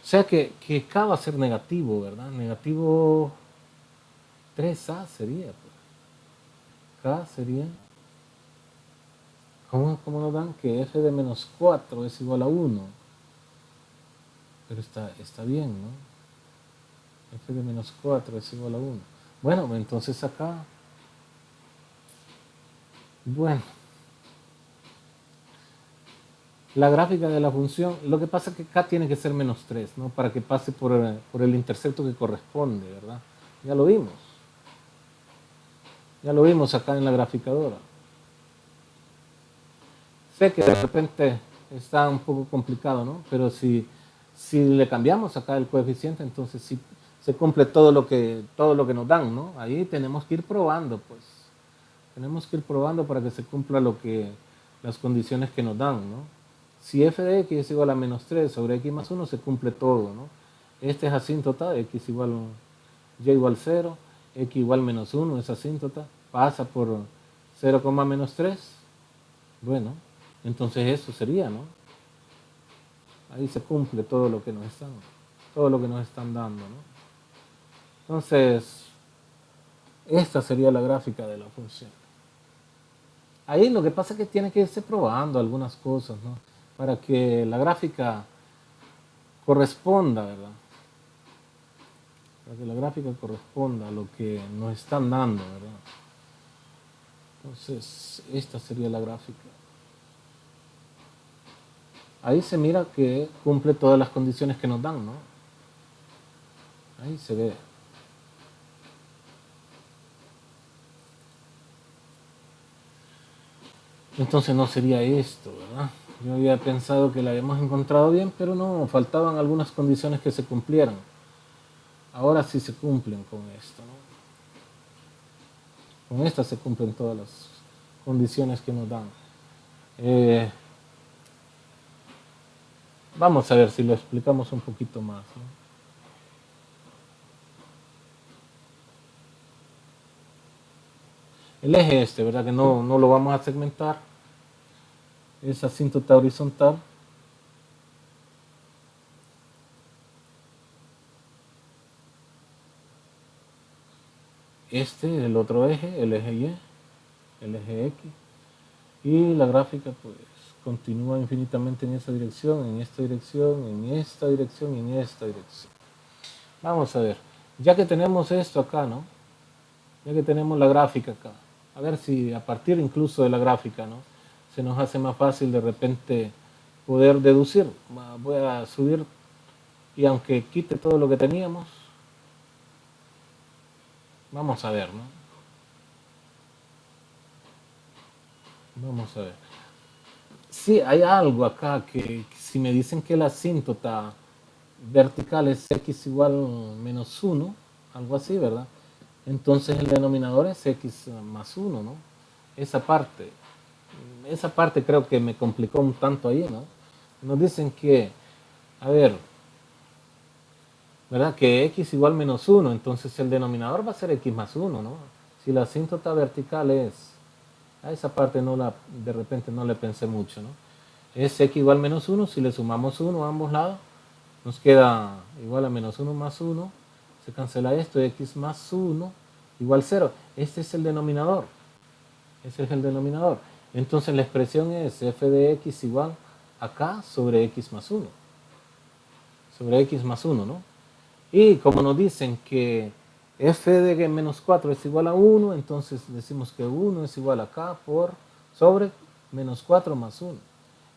[SPEAKER 1] sea que K va a ser negativo, ¿verdad? Negativo 3A sería, pues. K sería... ¿Cómo nos dan? Que f de menos 4 es igual a 1. Pero está bien, ¿no? F de menos 4 es igual a 1. Bueno, entonces acá... Bueno. La gráfica de la función, lo que pasa es que K tiene que ser menos 3, ¿no? Para que pase por el intercepto que corresponde, ¿verdad? Ya lo vimos. Ya lo vimos acá en la graficadora. Sé que de repente está un poco complicado, ¿no? Pero si le cambiamos acá el coeficiente, entonces sí se cumple todo lo que nos dan, ¿no? Ahí tenemos que ir probando, pues. Tenemos que ir probando para que se cumpla las condiciones que nos dan, ¿no? Si f de x es igual a menos 3 sobre x más 1, se cumple todo, ¿no? Este es asíntota, x igual, y igual 0, x igual menos 1 es asíntota, pasa por 0, menos 3, bueno, entonces eso sería, ¿no? Ahí se cumple todo lo que nos están dando, ¿no? Entonces, esta sería la gráfica de la función. Ahí lo que pasa es que tiene que irse probando algunas cosas, ¿no? Para que la gráfica corresponda, ¿verdad? Para que la gráfica corresponda a lo que nos están dando, ¿verdad? Entonces, esta sería la gráfica. Ahí se mira que cumple todas las condiciones que nos dan, ¿no? Ahí se ve. Entonces no sería esto, ¿verdad? Yo había pensado que la habíamos encontrado bien, pero no, faltaban algunas condiciones que se cumplieran. Ahora sí se cumplen con esto, ¿no? Con esta se cumplen todas las condiciones que nos dan. Vamos a ver si lo explicamos un poquito más, ¿no? El eje este, ¿verdad? Que no lo vamos a segmentar. Es asíntota horizontal. Este, el otro eje, el eje Y, el eje X. Y la gráfica, pues, continúa infinitamente en esa dirección, en esta dirección, en esta dirección y en esta dirección. Vamos a ver. Ya que tenemos esto acá, ¿no? Ya que tenemos la gráfica acá. A ver si a partir incluso de la gráfica, ¿no? se nos hace más fácil de repente poder deducir. Voy a subir y aunque quite todo lo que teníamos, vamos a ver, ¿no? Vamos a ver. Sí, hay algo acá que si me dicen que la asíntota vertical es x igual menos 1, algo así, ¿verdad? Entonces el denominador es x más 1, ¿no? Esa parte creo que me complicó un tanto ahí, ¿no? Nos dicen que, a ver, ¿verdad? Que x igual menos 1, entonces el denominador va a ser x más 1, ¿no? Si la asíntota vertical es, a esa parte de repente no le pensé mucho, ¿no? Es x igual menos 1, si le sumamos 1 a ambos lados, nos queda igual a menos 1 más 1, se cancela esto, x más 1 igual 0. Este es el denominador, ese es el denominador. Entonces la expresión es f de x igual a k sobre x más 1, sobre x más 1, ¿no? Y como nos dicen que f de menos 4 es igual a 1, entonces decimos que 1 es igual a k por sobre menos 4 más 1.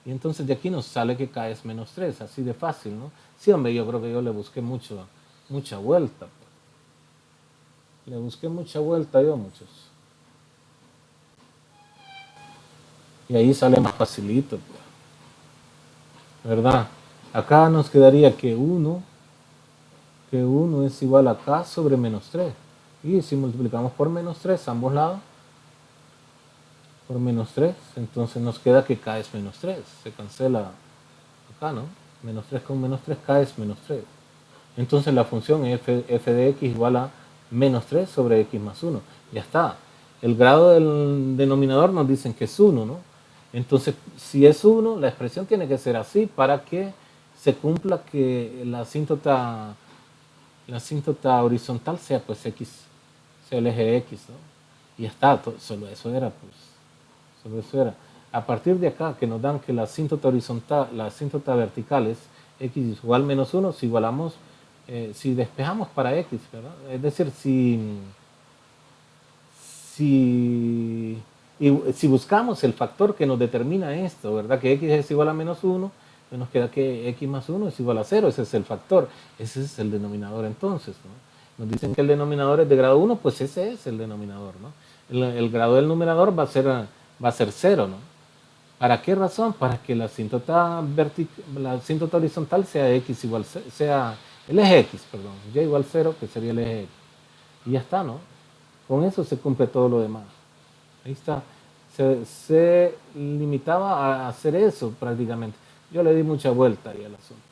[SPEAKER 1] Y entonces de aquí nos sale que k es menos 3, así de fácil, ¿no? Sí, hombre, yo creo que yo le busqué mucha vuelta. Le busqué mucha vuelta yo, muchos. Y ahí sale más facilito, ¿verdad? Acá nos quedaría que 1 es igual a k sobre menos 3. Y si multiplicamos por menos 3 a ambos lados, por menos 3, entonces nos queda que k es menos 3. Se cancela acá, ¿no? Menos 3 con menos 3, k es menos 3. Entonces la función f de x igual a menos 3 sobre x más 1. Ya está. El grado del denominador nos dicen que es 1, ¿no? Entonces, si es 1, la expresión tiene que ser así para que se cumpla que la asíntota horizontal sea pues x, sea el eje x, ¿no? Y ya está, solo eso era, pues. Solo eso era. A partir de acá, que nos dan que la asíntota horizontal, la asíntota vertical es x igual menos 1, si igualamos, si despejamos para x, ¿verdad? Es decir, si buscamos el factor que nos determina esto, ¿verdad? Que x es igual a menos 1, pues nos queda que x más 1 es igual a 0, ese es el factor, ese es el denominador entonces, ¿no? Nos dicen que el denominador es de grado 1, pues ese es el denominador, ¿no? El grado del numerador va a ser 0, ¿no? ¿Para qué razón? Para que la asíntota horizontal sea x igual, sea el eje x, perdón, y igual 0, que sería el eje x. Y ya está, ¿no? Con eso se cumple todo lo demás. Ahí está. Se limitaba a hacer eso prácticamente. Yo le di mucha vuelta ahí al asunto.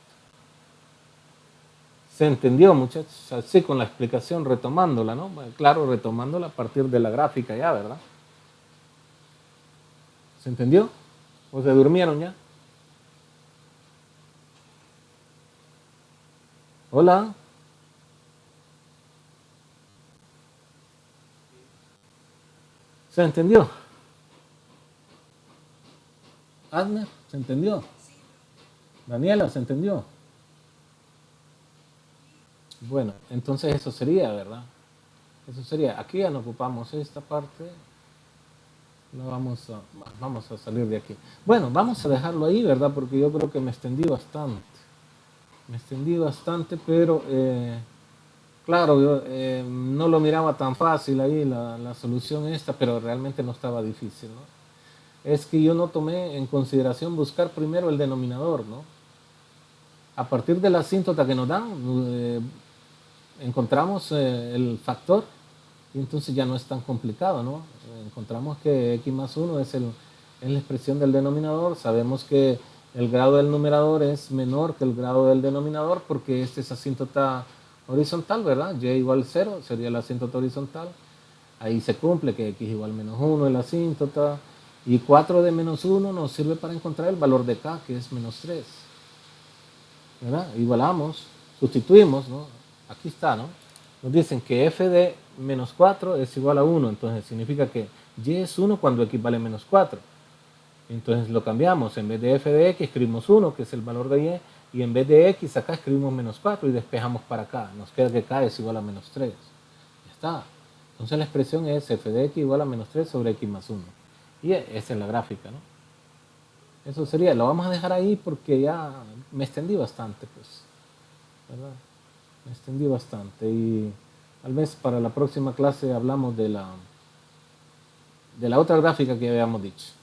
[SPEAKER 1] ¿Se entendió, muchachos? Así con la explicación, retomándola, ¿no? Claro, retomándola a partir de la gráfica ya, ¿verdad? ¿Se entendió? ¿O se durmieron ya? Hola. ¿Se entendió? Adner, ¿se entendió? Daniela, ¿se entendió? Bueno, entonces eso sería, ¿verdad? Eso sería. Aquí ya no ocupamos esta parte. No vamos a salir de aquí. Bueno, vamos a dejarlo ahí, ¿verdad? Porque yo creo que me extendí bastante. Me extendí bastante, pero claro, yo no lo miraba tan fácil ahí la solución esta, pero realmente no estaba difícil, ¿no? Es que yo no tomé en consideración buscar primero el denominador, ¿no? A partir de la asíntota que nos dan, encontramos el factor y entonces ya no es tan complicado, ¿no? Encontramos que x más 1 es la expresión del denominador, sabemos que el grado del numerador es menor que el grado del denominador porque este es asíntota horizontal, ¿verdad? Y igual 0 sería la asíntota horizontal. Ahí se cumple que x igual menos 1 es la asíntota. Y 4 de menos 1 nos sirve para encontrar el valor de k, que es menos 3. ¿Verdad? Igualamos, sustituimos, ¿no? Aquí está, ¿no? Nos dicen que f de menos 4 es igual a 1, entonces significa que y es 1 cuando x vale menos 4. Entonces lo cambiamos, en vez de f de x escribimos 1, que es el valor de y en vez de x acá escribimos menos 4 y despejamos para acá. Nos queda que k es igual a menos 3. Ya está. Entonces la expresión es f de x igual a menos 3 sobre x más 1. Y esa es la gráfica, ¿no? Eso sería, lo vamos a dejar ahí porque ya me extendí bastante, pues, ¿verdad? Me extendí bastante y tal vez para la próxima clase hablamos de la otra gráfica que habíamos dicho.